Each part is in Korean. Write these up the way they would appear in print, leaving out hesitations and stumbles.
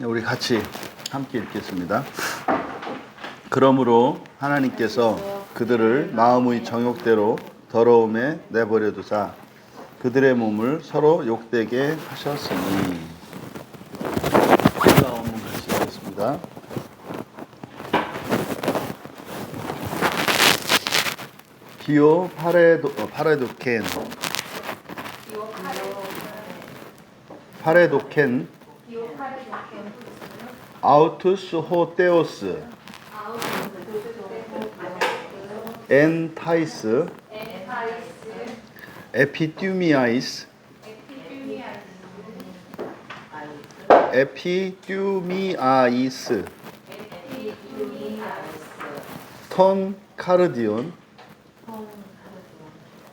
우리 같이 함께 읽겠습니다. 그러므로 하나님께서 그들을 마음의 정욕대로 더러움에 내버려 두사 그들의 몸을 서로 욕되게 하셨으니. 올라오면 같이 읽겠습니다. 디오 파레도켄 아우투스 호테오스 엔 타이스 에피튜미아이스 톤 카르디온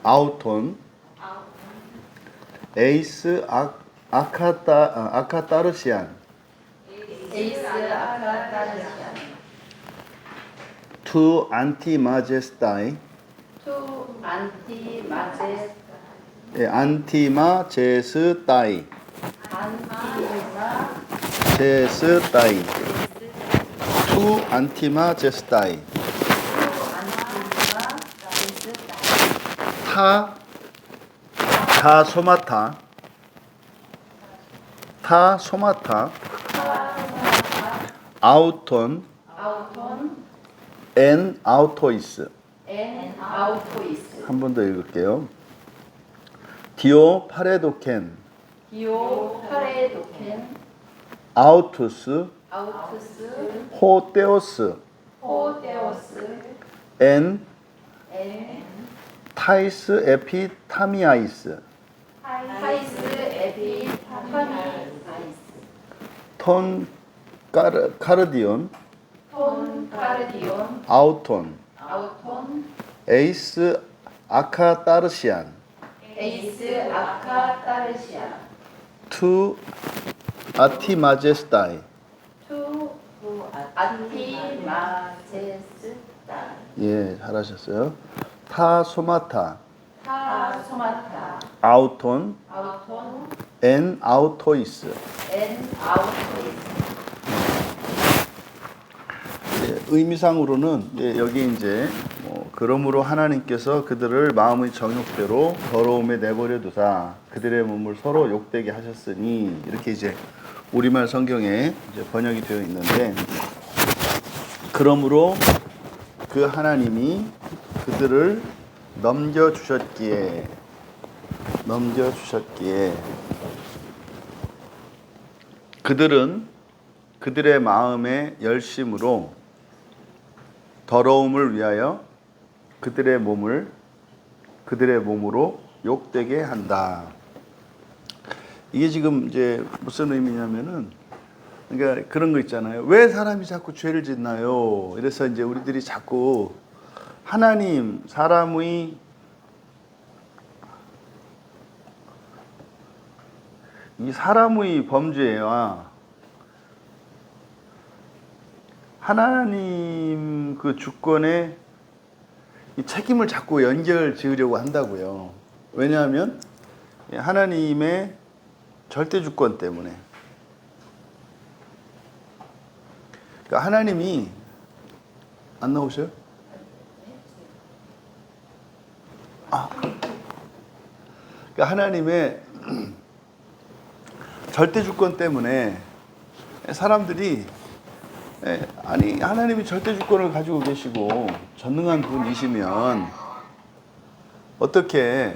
아우톤 에이스 아카타르시안 투 안티마제스타이 안티마제스타이 투 안티마제스타이 타 소마타 아우톤 엔 아우토이스. 한 번 더 읽을게요. 디오 파레도켄 아우투스 호테오스 엔 타이스 에피타미아이스 톤 카르디온 아우톤 에이스 아카타르시안 투 아티마제스타이. 예, 잘하셨어요. 타 소마타 아우톤 엔 아우토이스. 의미상으로는 여기 이제 그러므로 하나님께서 그들을 마음의 정욕대로 더러움에 내버려 두사 그들의 몸을 서로 욕되게 하셨으니, 이렇게 이제 우리말 성경에 이제 번역이 되어 있는데, 그러므로 그 하나님이 그들을 넘겨주셨기에 그들은 그들의 마음의 열심으로 더러움을 위하여 그들의 몸을 그들의 몸으로 욕되게 한다. 이게 지금 이제 무슨 의미냐면은, 그러니까 그런 거 있잖아요. 왜 사람이 자꾸 죄를 짓나요? 이래서 이제 우리들이 자꾸 하나님, 사람의 이 사람의 범죄와 하나님 그 주권의 이 책임을 자꾸 연결 지으려고 한다고요. 왜냐하면 하나님의 절대 주권 때문에. 그러니까 하나님이 안 나오셔요? 그러니까 하나님의 절대 주권 때문에 사람들이, 아니 하나님이 절대 주권을 가지고 계시고 전능한 분이시면 어떻게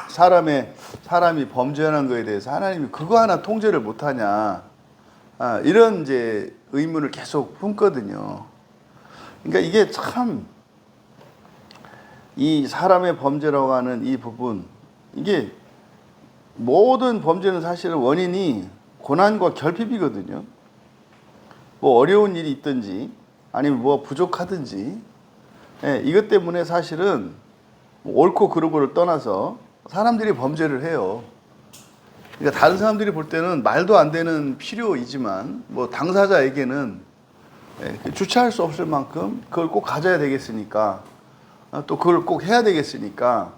사람이 범죄하는 거에 대해서 하나님이 그거 하나 통제를 못하냐, 이런 이제 의문을 계속 품거든요. 그러니까 이게 참 이 사람의 범죄라고 하는 이 부분, 이게 모든 범죄는 사실은 원인이 고난과 결핍이거든요. 뭐 어려운 일이 있든지 아니면 뭐 부족하든지, 이것 때문에 사실은 옳고 그르고를 떠나서 사람들이 범죄를 해요. 그러니까 다른 사람들이 볼 때는 말도 안 되는 필요이지만 뭐 당사자에게는 주체할 수 없을 만큼 그걸 꼭 가져야 되겠으니까, 또 그걸 꼭 해야 되겠으니까,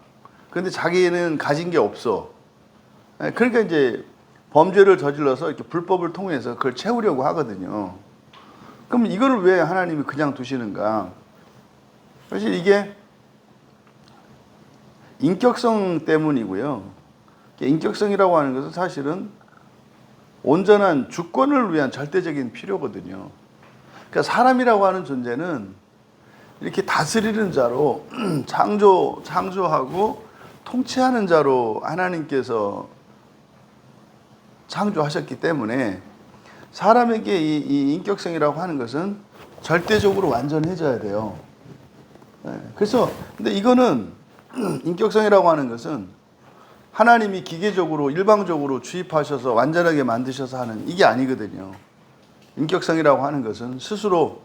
그런데 자기는 가진 게 없어. 그러니까 이제 범죄를 저질러서 이렇게 불법을 통해서 그걸 채우려고 하거든요. 그럼 이거를 왜 하나님이 그냥 두시는가? 사실 이게 인격성 때문이고요. 인격성이라고 하는 것은 사실은 온전한 주권을 위한 절대적인 필요거든요. 그러니까 사람이라고 하는 존재는 이렇게 다스리는 자로 창조하고 통치하는 자로 하나님께서 창조하셨기 때문에 사람에게 이 인격성이라고 하는 것은 절대적으로 완전해져야 돼요. 그래서 근데 이거는 인격성이라고 하는 것은 하나님이 기계적으로 일방적으로 주입하셔서 완전하게 만드셔서 하는 이게 아니거든요. 인격성이라고 하는 것은 스스로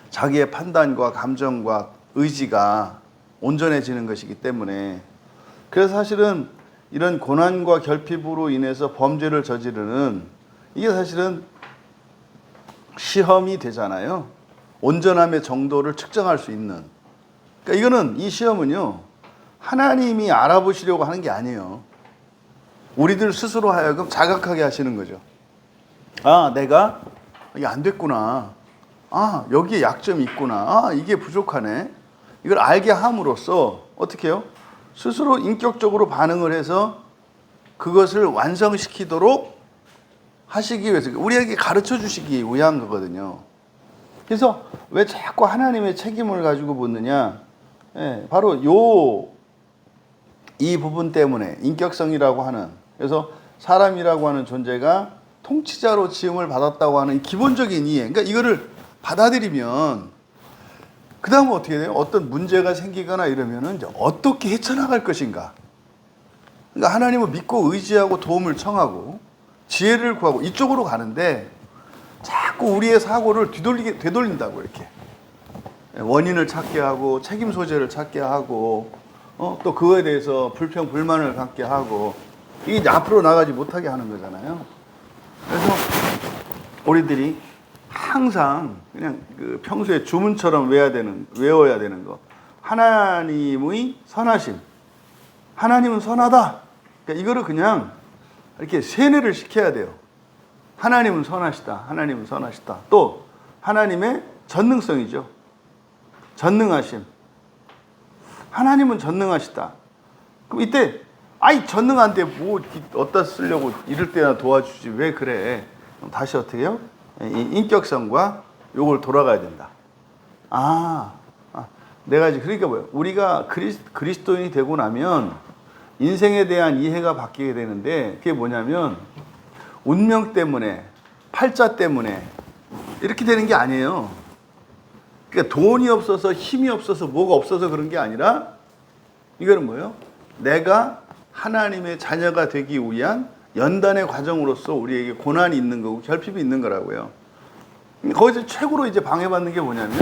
자기의 판단과 감정과 의지가 온전해지는 것이기 때문에 그래서 사실은 이런 고난과 결핍으로 인해서 범죄를 저지르는 이게 사실은 시험이 되잖아요. 온전함의 정도를 측정할 수 있는. 그러니까 이거는 이 시험은요. 하나님이 알아보시려고 하는 게 아니에요. 우리들 스스로 하여금 자각하게 하시는 거죠. 아, 내가 이게 안 됐구나. 아, 여기에 약점이 있구나. 아, 이게 부족하네. 이걸 알게 함으로써 어떻게 해요? 스스로 인격적으로 반응을 해서 그것을 완성시키도록 하시기 위해서 우리에게 가르쳐 주시기 위한 거거든요. 그래서 왜 자꾸 하나님의 책임을 가지고 묻느냐? 바로 이 부분 때문에 인격성이라고 하는 그래서 사람이라고 하는 존재가 통치자로 지음을 받았다고 하는 기본적인 이해. 그러니까 이거를 받아들이면 그 다음은 어떻게 돼요? 어떤 문제가 생기거나 이러면은 이제 어떻게 헤쳐나갈 것인가. 그러니까 하나님을 믿고 의지하고 도움을 청하고 지혜를 구하고 이쪽으로 가는데 자꾸 우리의 사고를 되돌린다고 이렇게 원인을 찾게 하고 책임 소재를 찾게 하고 또 그거에 대해서 불평 불만을 갖게 하고 이게 이제 앞으로 나가지 못하게 하는 거잖아요. 그래서 우리들이 항상 그냥 그 평소에 주문처럼 외워야 되는 거. 하나님의 선하심. 하나님은 선하다. 그러니까 이거를 그냥 이렇게 세뇌를 시켜야 돼요. 하나님은 선하시다. 하나님은 선하시다. 또 하나님의 전능성이죠. 전능하심. 하나님은 전능하시다. 그럼 이때 아이 전능한데 뭐 어디다 쓰려고 이럴 때나 도와주지 왜 그래? 그럼 다시 어떻게 해요? 이 인격성과 요걸 돌아가야 된다. 내가 이제 그러니까 뭐예요? 우리가 그리스도인이 되고 나면 인생에 대한 이해가 바뀌게 되는데 그게 뭐냐면 운명 때문에 팔자 때문에 이렇게 되는 게 아니에요. 그러니까 돈이 없어서 힘이 없어서 뭐가 없어서 그런 게 아니라 이거는 뭐예요? 내가 하나님의 자녀가 되기 위한 연단의 과정으로서 우리에게 고난이 있는 거고 결핍이 있는 거라고요. 거기서 최고로 이제 방해받는 게 뭐냐면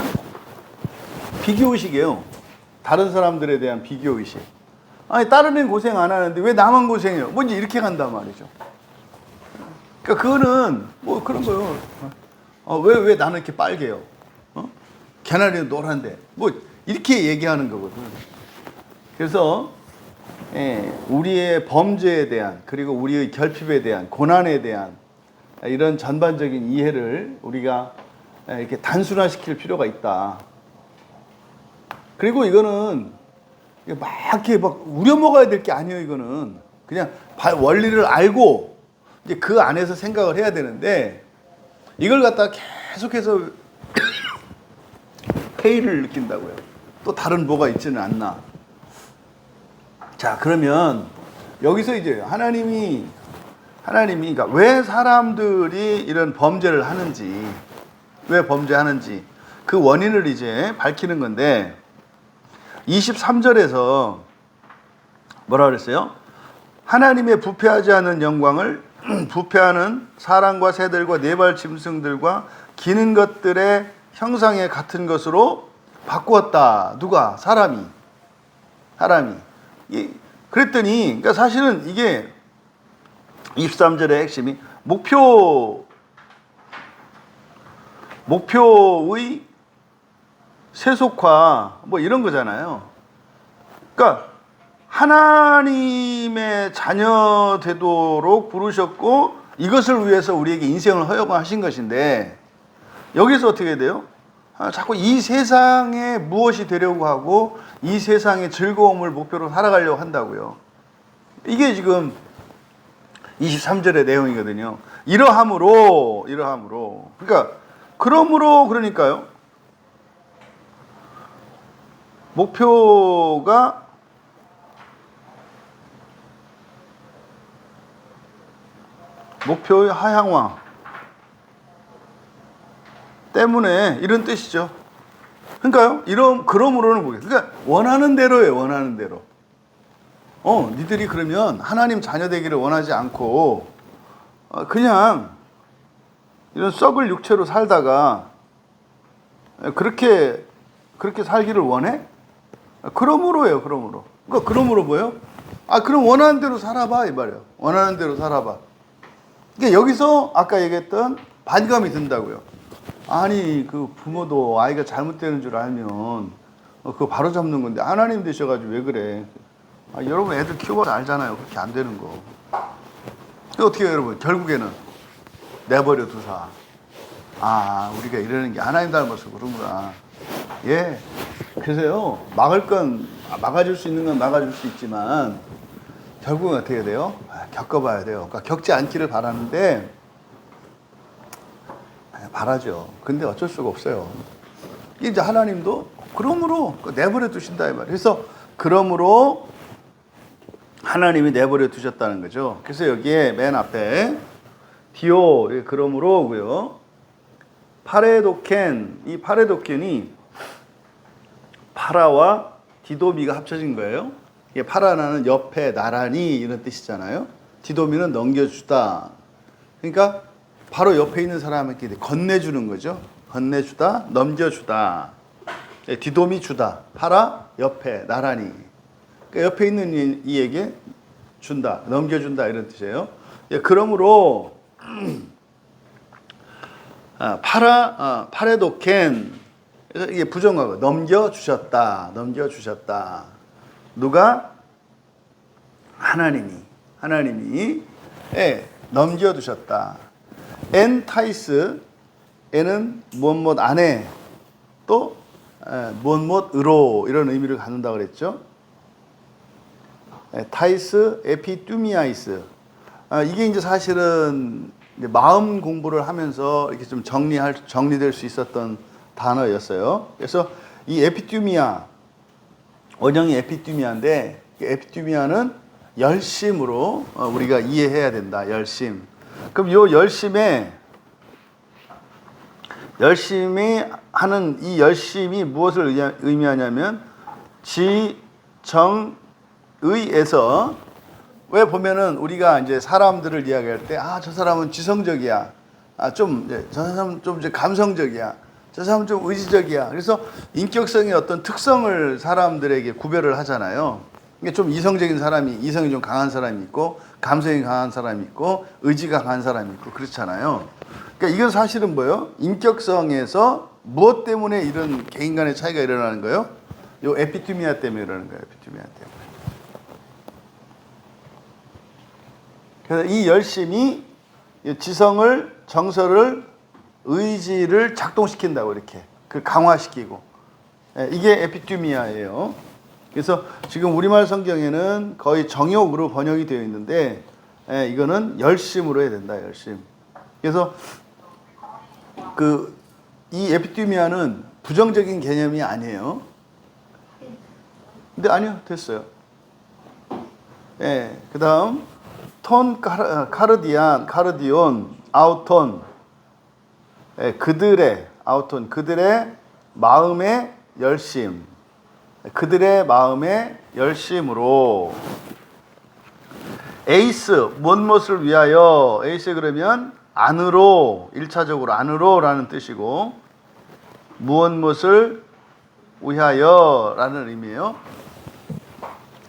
비교의식이에요. 다른 사람들에 대한 비교의식. 아니 다른 애는 고생 안 하는데 왜 나만 고생해요? 뭐 이제 이렇게 간단 말이죠. 그러니까 그거는 뭐 그런 거요. 왜 나는 이렇게 빨개요? 개나리는 노란데 뭐 이렇게 얘기하는 거거든. 그래서 우리의 범죄에 대한 그리고 우리의 결핍에 대한 고난에 대한 이런 전반적인 이해를 우리가 이렇게 단순화시킬 필요가 있다. 그리고 이거는 막 이렇게 막 우려먹어야 될 게 아니에요. 이거는 그냥 원리를 알고 이제 그 안에서 생각을 해야 되는데 이걸 갖다가 계속해서 회의를 느낀다고요. 또 다른 뭐가 있지는 않나. 자, 그러면 여기서 이제 하나님이 그러니까 왜 사람들이 이런 범죄를 하는지, 왜 범죄하는지 그 원인을 이제 밝히는 건데 23절에서 뭐라 그랬어요? 하나님의 부패하지 않은 영광을 부패하는 사람과 새들과 네발 짐승들과 기는 것들의 형상에 같은 것으로 바꾸었다. 누가? 사람이. 그랬더니, 그러니까 사실은 이게 23절의 핵심이 목표의 세속화 뭐 이런 거잖아요. 그러니까 하나님의 자녀 되도록 부르셨고 이것을 위해서 우리에게 인생을 허용하신 것인데 여기서 어떻게 돼요? 자꾸 이 세상에 무엇이 되려고 하고 이 세상의 즐거움을 목표로 살아가려고 한다고요. 이게 지금 23절의 내용이거든요. 이러함으로 그러니까 그러니까요. 목표가 목표의 하향화 때문에 이런 뜻이죠. 그러니까요. 그러므로는 뭐겠어요? 그러니까 원하는 대로예요. 원하는 대로. 니들이 그러면 하나님 자녀 되기를 원하지 않고 그냥 이런 썩을 육체로 살다가 그렇게 살기를 원해? 그러므로예요. 그러므로. 그러니까 그러므로 뭐예요? 그럼 원하는 대로 살아봐 이 말이에요. 원하는 대로 살아봐. 그러니까 여기서 아까 얘기했던 반감이 든다고요. 아니 그 부모도 아이가 잘못되는 줄 알면 그거 바로 잡는 건데 하나님 되셔가지고 왜 그래? 여러분 애들 키워봐서 알잖아요. 그렇게 안 되는 거. 어떻게 해요, 여러분? 결국에는 내버려 두사. 우리가 이러는 게 하나님 닮아서 그런구나. 예. 그래서요, 막아줄 수 있는 건 막아줄 수 있지만, 결국은 어떻게 돼요? 겪어봐야 돼요. 그러니까 겪지 않기를 바라는데, 바라죠. 근데 어쩔 수가 없어요. 이제 하나님도, 그러므로 내버려 두신다, 이 말이에요. 그래서, 그러므로, 하나님이 내버려 두셨다는 거죠. 그래서 여기에 맨 앞에 디오 그러므로고요. 파레도켄 이 파레도켄이 파라와 디도미가 합쳐진 거예요. 이게 파라는 옆에 나란히 이런 뜻이잖아요. 디도미는 넘겨주다. 그러니까 바로 옆에 있는 사람에게 건네주는 거죠. 건네주다, 넘겨주다. 디도미 주다. 파라 옆에 나란히. 그러니까 옆에 있는 이에게 준다, 넘겨준다 이런 뜻이에요. 그러므로 파레도켄 그래서 이게 부정하고 넘겨주셨다. 누가? 하나님이 넘겨두셨다. 엔타이스 에는 무엇 안에 또 무엇으로 이런 의미를 갖는다고 그랬죠. 타이스 에피투미아이스. 이게 이제 사실은 이제 마음 공부를 하면서 이렇게 좀 정리될 수 있었던 단어였어요. 그래서 이 에피투미아, 원형이 에피투미아인데, 에피투미아는 열심으로 우리가 이해해야 된다. 열심. 그럼 이 열심히 하는 이 열심이 무엇을 의미하냐면 의에서 왜 보면은 우리가 이제 사람들을 이야기할 때 저 사람은 지성적이야. 저 사람은 좀 이제 감성적이야. 저 사람은 좀 의지적이야. 그래서 인격성의 어떤 특성을 사람들에게 구별을 하잖아요. 이게 좀 이성적인 사람이 이성이 좀 강한 사람이 있고 감성이 강한 사람이 있고 의지가 강한 사람이 있고 그렇잖아요. 그러니까 이건 사실은 뭐예요? 인격성에서 무엇 때문에 이런 개인 간의 차이가 일어나는 거예요? 요 에피투미아 때문에 일어나는 거예요. 에피투미아 때문에. 그래서 이 열심이 지성을, 정서를, 의지를 작동시킨다고 이렇게 강화시키고 이게 에피투미아예요. 그래서 지금 우리말 성경에는 거의 정욕으로 번역이 되어 있는데 이거는 열심으로 해야 된다. 열심. 그래서 이 에피투미아는 부정적인 개념이 아니에요. 근데 아니요, 됐어요. 그 다음 톤 카르디온 아우톤 그들의 마음의 열심, 그들의 마음의 열심으로 에이스 무엇을 위하여 에이스 그러면 안으로 1차적으로 안으로라는 뜻이고 무엇을 위하여라는 의미예요.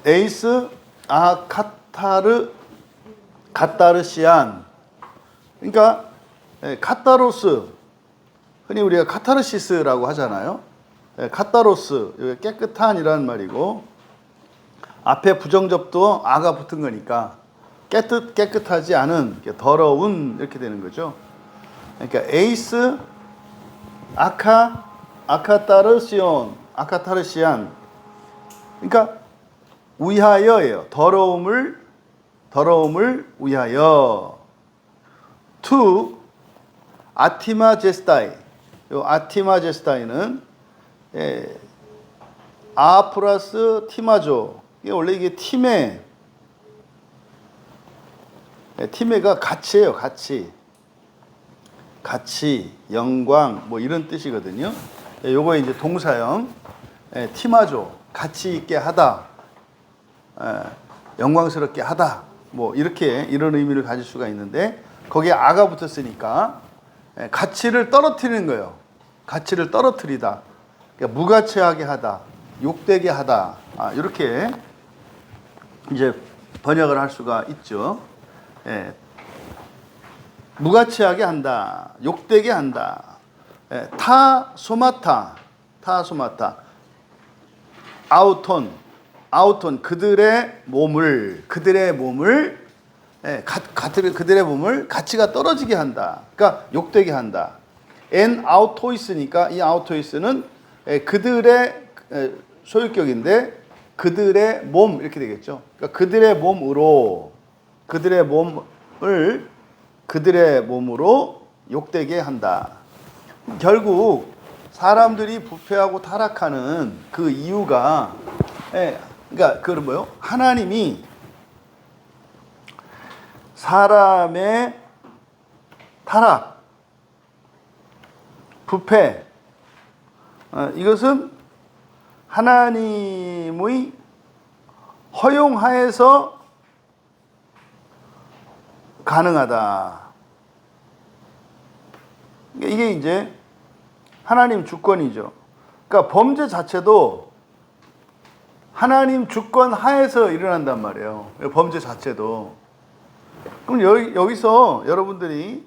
에이스 카타르시안 그러니까 카타로스 흔히 우리가 카타르시스라고 하잖아요. 카타로스 깨끗한이라는 말이고 앞에 부정접도 아가 붙은 거니까 깨끗하지 않은, 더러운 이렇게 되는 거죠. 그러니까 에이스 아카타르시온, 아카타르시안. 그러니까 위하여예요. 더러움을 위하여. 투 아티마제스타이. 요 아티마제스타이는 아 플러스 티마조. 이게 원래 이게 티메가 가치예요. 가치, 영광 뭐 이런 뜻이거든요. 요거 이제 동사형 티마조, 가치 있게 하다, 영광스럽게 하다, 뭐 이렇게 이런 의미를 가질 수가 있는데 거기에 아가 붙었으니까 가치를 떨어뜨리는 거예요. 가치를 떨어뜨리다, 그러니까 무가치하게 하다, 욕되게 하다, 이렇게 이제 번역을 할 수가 있죠. 무가치하게 한다, 욕되게 한다. 타소마타, 아우톤 그들의 몸을 가치가 떨어지게 한다. 그러니까 욕되게 한다. 엔 아우토이스니까 이 아우토이스는 그들의 소유격인데 그들의 몸 이렇게 되겠죠. 그러니까 그들의 몸으로 욕되게 한다. 결국 사람들이 부패하고 타락하는 그 이유가 그러니까 그건 뭐요? 하나님이 사람의 타락, 부패, 이것은 하나님의 허용하에서 가능하다. 이게 이제 하나님 주권이죠. 그러니까 범죄 자체도 하나님 주권 하에서 일어난단 말이에요. 범죄 자체도. 그럼 여기서 여러분들이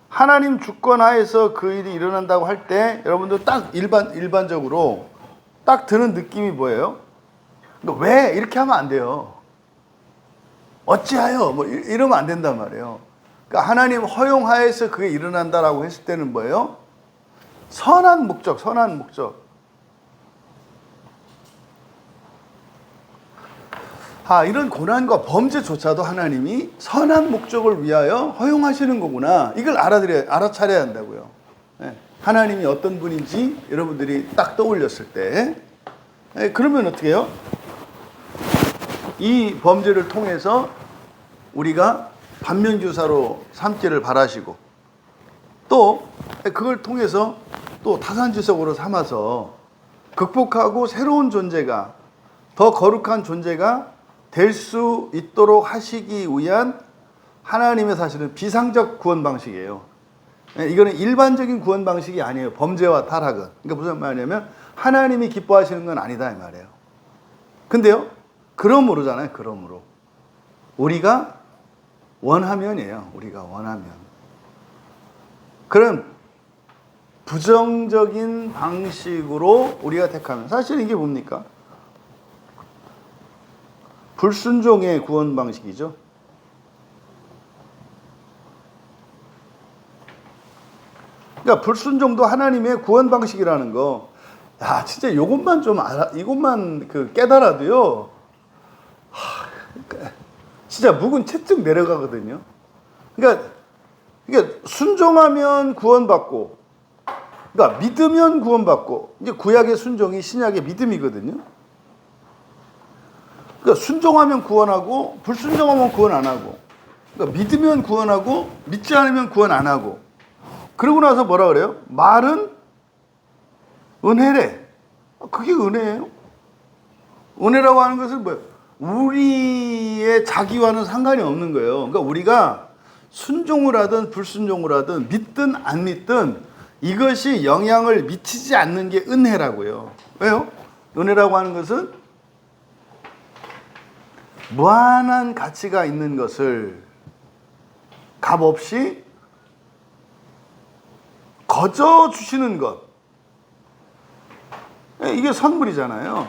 하나님 주권 하에서 그 일이 일어난다고 할 때 여러분들 딱 일반적으로 딱 드는 느낌이 뭐예요? 그러니까 왜 이렇게 하면 안 돼요? 어찌하여 뭐 이러면 안 된단 말이에요. 그러니까 하나님 허용하에서 그게 일어난다라고 했을 때는 뭐예요? 선한 목적. 이런 고난과 범죄조차도 하나님이 선한 목적을 위하여 허용하시는 거구나. 이걸 알아차려야 한다고요. 하나님이 어떤 분인지 여러분들이 딱 떠올렸을 때, 그러면 어떻게 해요? 이 범죄를 통해서 우리가 반면교사로 삼기를 바라시고, 또 그걸 통해서 또 타산지석으로 삼아서 극복하고 새로운 존재가, 더 거룩한 존재가 될 수 있도록 하시기 위한 하나님의 사실은 비상적 구원 방식이에요. 이거는 일반적인 구원 방식이 아니에요. 범죄와 타락은. 그러니까 무슨 말이냐면 하나님이 기뻐하시는 건 아니다 이 말이에요. 근데요, 그러므로잖아요. 그러므로 우리가 원하면이에요. 우리가 원하면. 그런 부정적인 방식으로 우리가 택하면, 사실 이게 뭡니까? 불순종의 구원 방식이죠. 그러니까 불순종도 하나님의 구원 방식이라는 거. 진짜 이것만 좀 이것만 깨달아도요. 진짜 묵은 채찍 내려가거든요. 그러니까 순종하면 구원받고, 그러니까 믿으면 구원받고, 이제 구약의 순종이 신약의 믿음이거든요. 그러니까 순종하면 구원하고, 불순종하면 구원 안 하고, 그러니까 믿으면 구원하고, 믿지 않으면 구원 안 하고. 그러고 나서 뭐라 그래요? 말은 은혜래. 그게 은혜예요? 은혜라고 하는 것은 뭐예요? 우리의 자기와는 상관이 없는 거예요. 그러니까 우리가 순종을 하든 불순종을 하든 믿든 안 믿든 이것이 영향을 미치지 않는 게 은혜라고요. 왜요? 은혜라고 하는 것은 무한한 가치가 있는 것을 값없이 거저 주시는 것. 이게 선물이잖아요.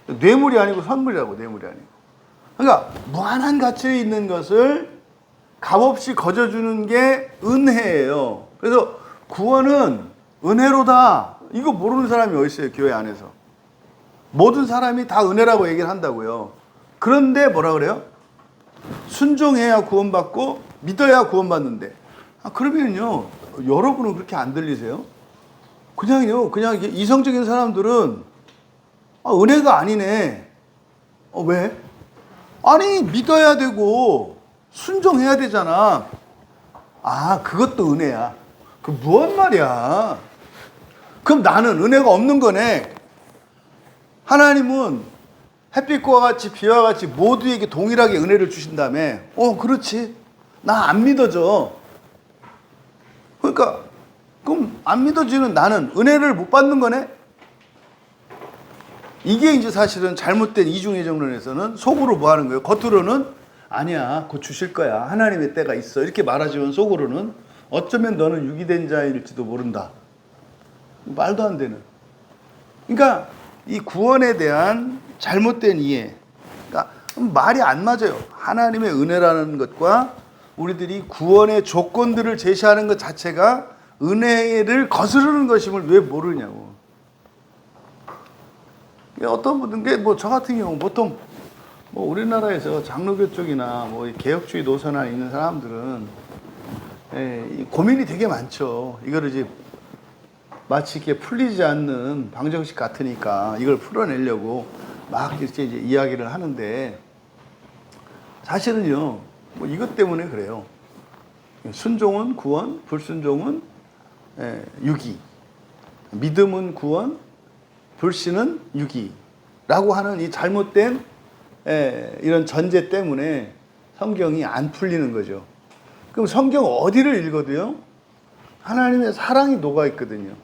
뇌물이 아니고 선물이라고, 뇌물이 아니고. 그러니까 무한한 가치에 있는 것을 값없이 거저주는 게 은혜예요. 그래서 구원은 은혜로다. 이거 모르는 사람이 어디 있어요, 교회 안에서. 모든 사람이 다 은혜라고 얘기를 한다고요. 그런데 뭐라 그래요? 순종해야 구원받고 믿어야 구원받는데. 그러면요, 여러분은 그렇게 안 들리세요? 그냥 이성적인 사람들은 은혜가 아니네. 왜? 아니, 믿어야 되고 순종해야 되잖아. 그것도 은혜야. 그 무슨 말이야? 그럼 나는 은혜가 없는 거네. 하나님은 햇빛과 같이 비와 같이 모두에게 동일하게 은혜를 주신다며. 그렇지. 나 안 믿어져. 그러니까 그럼 안 믿어지는 나는 은혜를 못 받는 거네? 이게 이제 사실은 잘못된 이중애정론에서는 속으로 뭐 하는 거예요? 겉으로는 아니야, 곧 주실 거야. 하나님의 때가 있어. 이렇게 말하지만 속으로는 어쩌면 너는 유기된 자일지도 모른다. 말도 안 되는. 그러니까 이 구원에 대한 잘못된 이해. 그러니까 말이 안 맞아요. 하나님의 은혜라는 것과 우리들이 구원의 조건들을 제시하는 것 자체가 은혜를 거스르는 것임을 왜 모르냐고. 어떤 분들, 저 같은 경우 보통 우리나라에서 장로교 쪽이나 개혁주의 노선에 있는 사람들은 고민이 되게 많죠. 이거를 이제 마치 이렇게 풀리지 않는 방정식 같으니까 이걸 풀어내려고 막 이렇게 이제 이야기를 하는데, 사실은요, 이것 때문에 그래요. 순종은 구원, 불순종은 유기. 믿음은 구원, 불신은 유기라고 하는 이 잘못된 이런 전제 때문에 성경이 안 풀리는 거죠. 그럼 성경 어디를 읽어도요, 하나님의 사랑이 녹아 있거든요.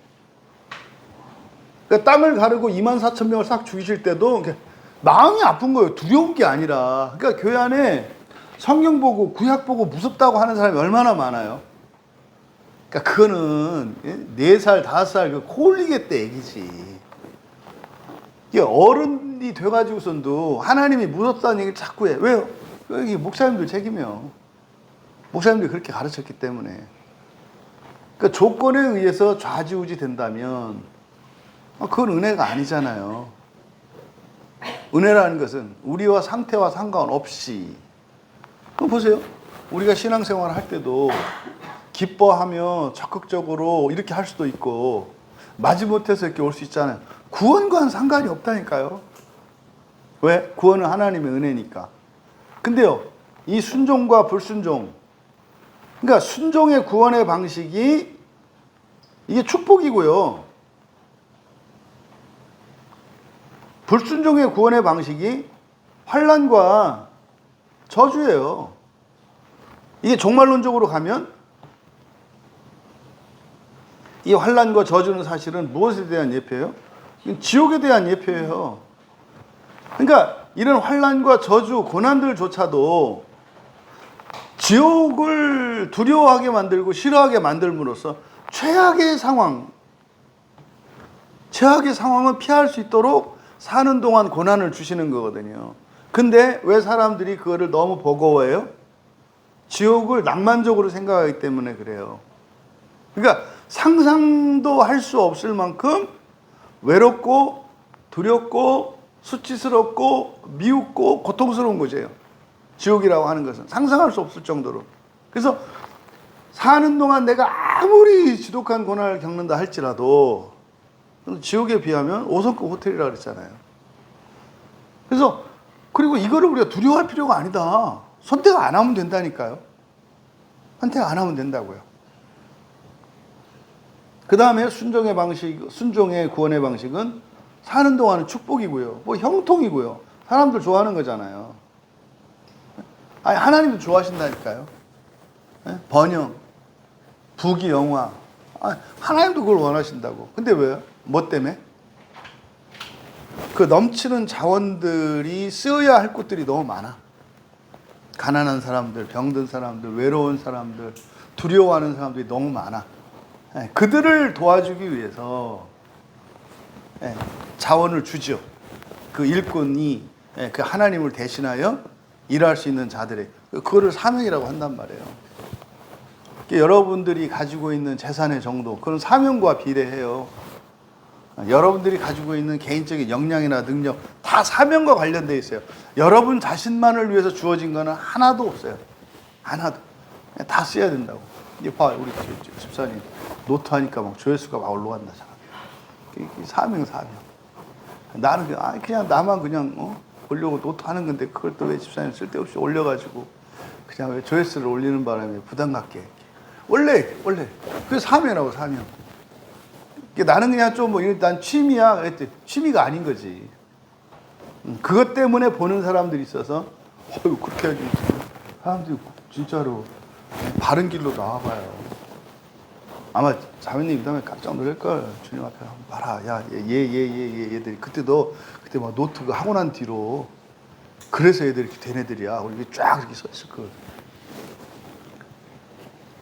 그러니까 땅을 가르고 24,000명을 싹 죽이실 때도 마음이 아픈 거예요. 두려운 게 아니라. 그러니까 교회 안에 성경 보고 구약 보고 무섭다고 하는 사람이 얼마나 많아요. 그러니까 그거는 4살, 5살 그 콜리게 때 얘기지. 어른이 돼가지고선도 하나님이 무섭다는 얘기를 자꾸 해. 왜요? 여기 목사님들 책임이요. 목사님들이 그렇게 가르쳤기 때문에. 그러니까 조건에 의해서 좌지우지 된다면 그건 은혜가 아니잖아요. 은혜라는 것은 우리와 상태와 상관없이. 그럼 보세요. 우리가 신앙생활을 할 때도 기뻐하며 적극적으로 이렇게 할 수도 있고, 마지못해서 이렇게 올 수 있잖아요. 구원과는 상관이 없다니까요. 왜? 구원은 하나님의 은혜니까. 근데요, 이 순종과 불순종, 그러니까 순종의 구원의 방식이 이게 축복이고요, 불순종의 구원의 방식이 환난과 저주예요. 이게 종말론적으로 가면 이 환난과 저주는 사실은 무엇에 대한 예표예요? 지옥에 대한 예표예요. 그러니까 이런 환난과 저주, 고난들조차도 지옥을 두려워하게 만들고 싫어하게 만들므로써 최악의 상황은 피할 수 있도록 사는 동안 고난을 주시는 거거든요. 근데 왜 사람들이 그거를 너무 버거워해요? 지옥을 낭만적으로 생각하기 때문에 그래요. 그러니까 상상도 할 수 없을 만큼 외롭고 두렵고 수치스럽고 미웃고 고통스러운 곳이에요. 지옥이라고 하는 것은 상상할 수 없을 정도로. 그래서 사는 동안 내가 아무리 지독한 고난을 겪는다 할지라도 지옥에 비하면 5성급 호텔이라고 그랬잖아요. 그래서 그리고 이거를 우리가 두려워할 필요가 아니다. 선택 안 하면 된다니까요. 선택 안 하면 된다고요. 그 다음에 순종의 구원의 방식은 사는 동안은 축복이고요. 형통이고요. 사람들 좋아하는 거잖아요. 아니, 하나님도 좋아하신다니까요. 번영, 부귀영화. 하나님도 그걸 원하신다고. 근데 왜요? 뭐 때문에? 그 넘치는 자원들이 쓰여야 할 곳들이 너무 많아. 가난한 사람들, 병든 사람들, 외로운 사람들, 두려워하는 사람들이 너무 많아. 그들을 도와주기 위해서 자원을 주죠. 그 일꾼이 그 하나님을 대신하여 일할 수 있는 자들의 그거를 사명이라고 한단 말이에요. 여러분들이 가지고 있는 재산의 정도 그건 사명과 비례해요. 여러분들이 가지고 있는 개인적인 역량이나 능력 다 사명과 관련되어 있어요. 여러분 자신만을 위해서 주어진 거는 하나도 없어요. 하나도. 다 써야 된다고. 이제 봐, 우리 집사님 노트 하니까 막 조회수가 막 올라간다. 사명. 나는 그냥 나만 그냥 보려고 노트 하는 건데 그걸 또 왜 집사님 쓸데없이 올려가지고 그냥 왜 조회수를 올리는 바람에 부담 갖게. 원래 그 사명이라고 사명. 나는 그냥 좀 난 취미야. 그랬더니 취미가 아닌 거지. 그것 때문에 보는 사람들이 있어서 그렇게 해야지. 사람들이 진짜로 바른 길로 나와봐요. 아마 자매님 그 다음에 깜짝 놀랄걸. 주님 앞에 한번 봐라. 야, 얘들이 그때 막 노트 하고 난 뒤로 그래서 애들이 이렇게 된 애들이야. 우리 쫙 이렇게 서 있을 걸.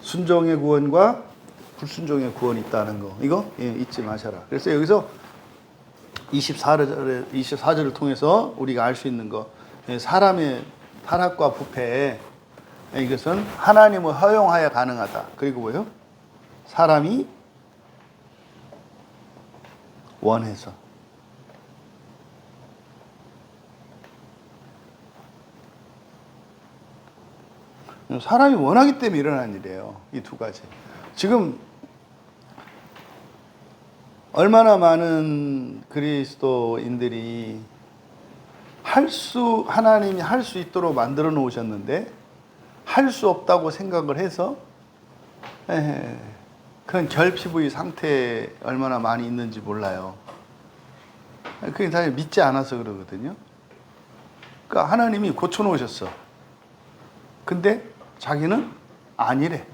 순종의 구원과 불순종의 구원이 있다는 거. 이거 잊지 마셔라. 그래서 여기서 24절을 통해서 우리가 알 수 있는 거. 사람의 타락과 부패. 이것은 하나님을 허용하여 가능하다. 그리고 뭐요? 사람이 원해서. 사람이 원하기 때문에 일어나는 일이에요. 이 두 가지. 지금 얼마나 많은 그리스도인들이 하나님이 할 수 있도록 만들어 놓으셨는데 할 수 없다고 생각을 해서 그런 결피부의 상태에 얼마나 많이 있는지 몰라요. 그게 사실 믿지 않아서 그러거든요. 그러니까 하나님이 고쳐놓으셨어. 근데 자기는 아니래.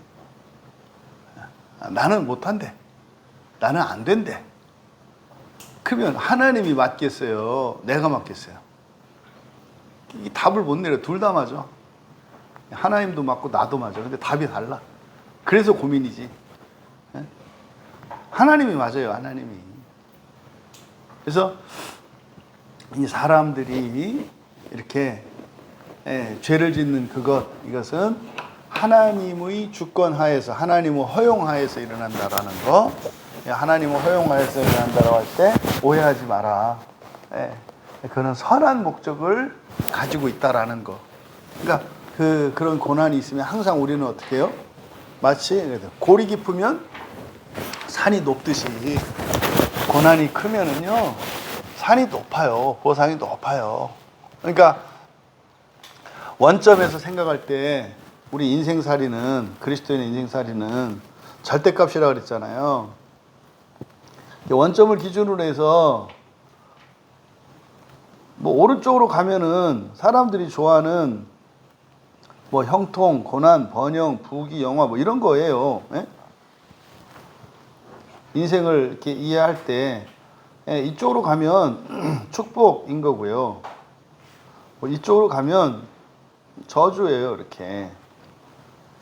나는 못한대. 나는 안 된대. 그러면 하나님이 맞겠어요? 내가 맞겠어요? 이 답을 못 내려. 둘 다 맞아. 하나님도 맞고 나도 맞아. 근데 답이 달라. 그래서 고민이지. 하나님이 맞아요. 하나님이. 그래서 이 사람들이 이렇게 죄를 짓는 이것은 하나님의 주권하에서 하나님의 허용하에서 일어난다라는 거. 하나님의 허용하에서 일어난다라고 할 때 오해하지 마라. 그는 선한 목적을 가지고 있다라는 거. 그러니까 그런 고난이 있으면 항상 우리는 어떻게 해요? 마치 골이 깊으면 산이 높듯이 고난이 크면은요 산이 높아요. 보상이 높아요. 그러니까 원점에서 생각할 때 우리 인생살이는 그리스도인의 인생살이는 절대값이라고 그랬잖아요. 원점을 기준으로 해서 뭐 오른쪽으로 가면은 사람들이 좋아하는 뭐 형통, 고난, 번영, 부귀, 영화 뭐 이런 거예요. 인생을 이렇게 이해할 때 이쪽으로 가면 축복인 거고요. 뭐 이쪽으로 가면 저주예요. 이렇게.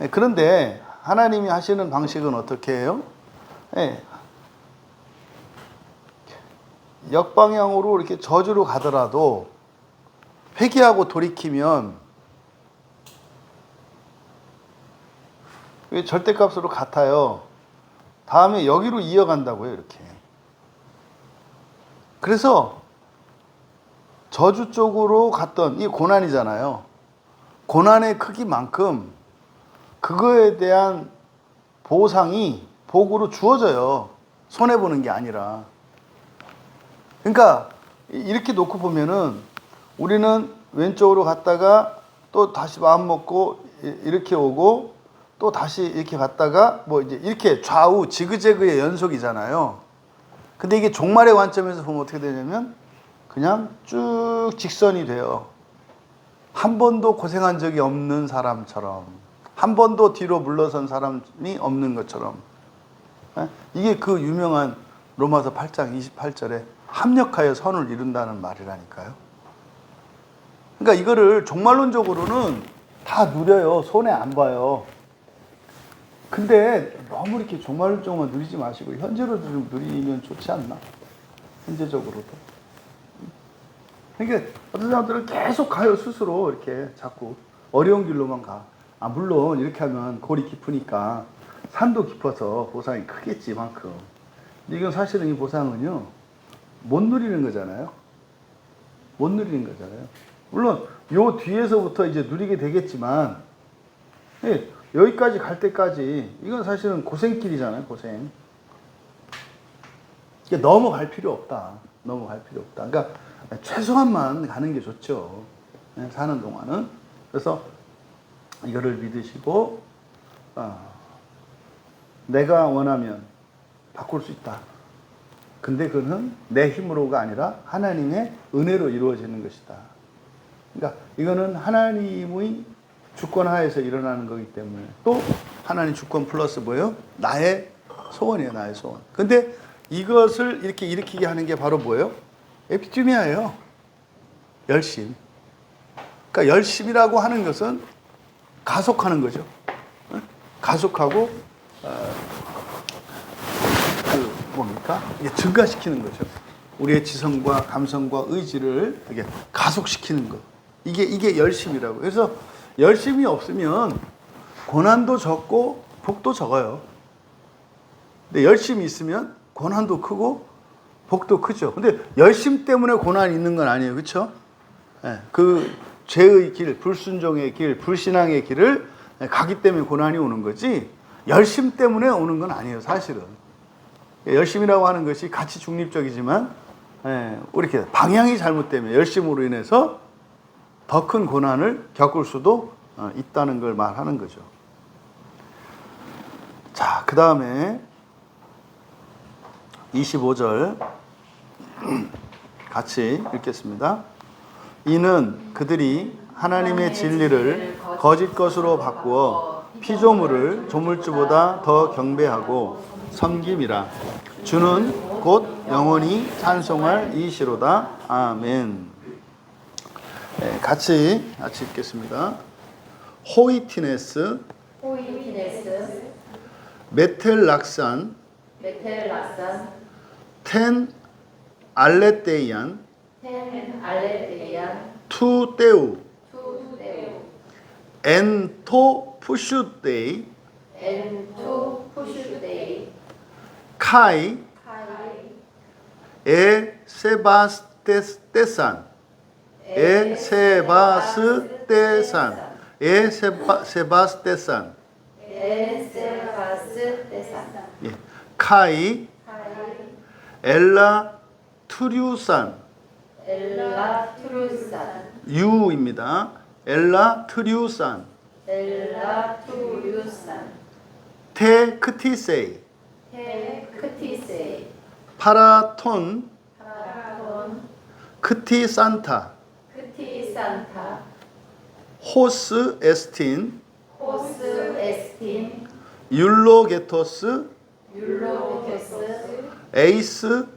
그런데 하나님이 하시는 방식은 어떻게 해요? 역방향으로 이렇게 저주로 가더라도 회개하고 돌이키면 절대값으로 같아요. 다음에 여기로 이어간다고요. 이렇게. 그래서 저주 쪽으로 갔던 이 고난이잖아요. 고난의 크기만큼 그거에 대한 보상이 복으로 주어져요. 손해보는 게 아니라. 그러니까 이렇게 놓고 보면은 우리는 왼쪽으로 갔다가 또 다시 마음 먹고 이렇게 오고 또 다시 이렇게 갔다가 뭐 이제 이렇게 좌우 지그재그의 연속이잖아요. 근데 이게 종말의 관점에서 보면 어떻게 되냐면 그냥 쭉 직선이 돼요. 한 번도 고생한 적이 없는 사람처럼, 한 번도 뒤로 물러선 사람이 없는 것처럼. 이게 그 유명한 로마서 8장 28절에 합력하여 선을 이룬다는 말이라니까요. 그러니까 이거를 종말론적으로는 다 누려요. 손해 안 봐요. 근데 너무 이렇게 종말론적으로만 누리지 마시고 현재로도 좀 누리면 좋지 않나? 현재적으로도. 그러니까 어떤 사람들은 계속 가요. 스스로 이렇게 자꾸 어려운 길로만 가. 물론 이렇게 하면 골이 깊으니까 산도 깊어서 보상이 크겠지 만큼. 근데 이건 사실은 이 보상은요 못 누리는 거잖아요. 못 누리는 거잖아요. 물론 요 뒤에서부터 이제 누리게 되겠지만 여기까지 갈 때까지 이건 사실은 고생길이잖아요. 고생. 넘어갈 필요 없다. 넘어갈 필요 없다. 그러니까 최소한만 가는 게 좋죠. 사는 동안은. 그래서 이거를 믿으시고 내가 원하면 바꿀 수 있다. 근데 그는 내 힘으로가 아니라 하나님의 은혜로 이루어지는 것이다. 그러니까 이거는 하나님의 주권 하에서 일어나는 거기 때문에 또 하나님 주권 플러스 뭐예요? 나의 소원이에요. 나의 소원. 근데 이것을 이렇게 일으키게 하는 게 바로 뭐예요? 에피투미아예요. 열심. 그러니까 열심이라고 하는 것은 가속하는 거죠. 가속하고 뭡니까? 이게 증가시키는 거죠. 우리의 지성과 감성과 의지를 이게 가속시키는 거. 이게 열심이라고. 그래서 열심이 없으면 고난도 적고 복도 적어요. 근데 열심이 있으면 고난도 크고 복도 크죠. 근데 열심 때문에 고난이 있는 건 아니에요. 그렇죠? 그 죄의 길, 불순종의 길, 불신앙의 길을 가기 때문에 고난이 오는 거지 열심 때문에 오는 건 아니에요. 사실은. 열심이라고 하는 것이 가치 중립적이지만 이렇게 방향이 잘못되면 열심으로 인해서 더 큰 고난을 겪을 수도 있다는 걸 말하는 거죠. 자, 그 다음에 25절 같이 읽겠습니다. 이는 그들이 하나님의 진리를 거짓 것으로 바꾸어 피조물을 조물주보다 더 경배하고 섬김이라. 주는 곧 영원히 찬송할 이시로다. 아멘. 같이 읽겠습니다. 호이티네스, 메텔락산, 텐 알레테이안, 투 테우, 엔토 푸슈데이, 카이, 에 세바스테산, 에 세바스테산, 에 세바스테산, 카이, 엘라 트류산, 유입니다. 엘라 트류산, 테 크티세이, 파라톤, 크티 산타, 호스 에스틴, 율로게토스, 에이스,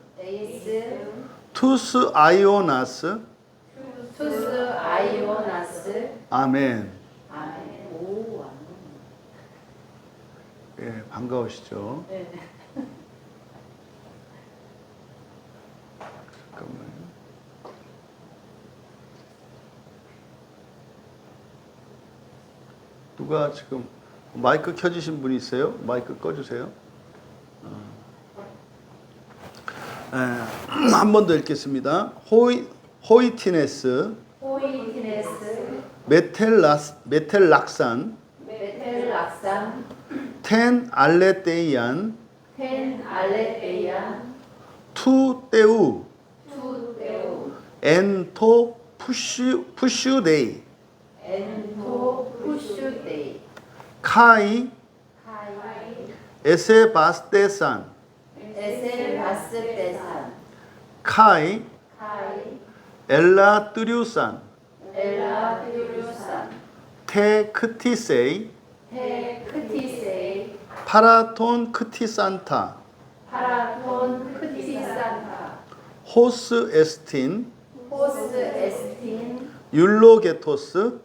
투스 아이오나스. 아멘. 예, 반가우시죠? 잠깐만요. 누가 지금 마이크 켜주신 분이 있어요? 마이크 꺼주세요. 한 번 더 읽겠습니다. 호이티네스, 메텔락산, 텐 알레테이안, 투 테우, 엔토 푸슈데이, 카이, 에세바스테산, 카이, 엘라 트류산, 테 크티세이, 파라톤 크티산타, 호스 에스틴, 율로게토스,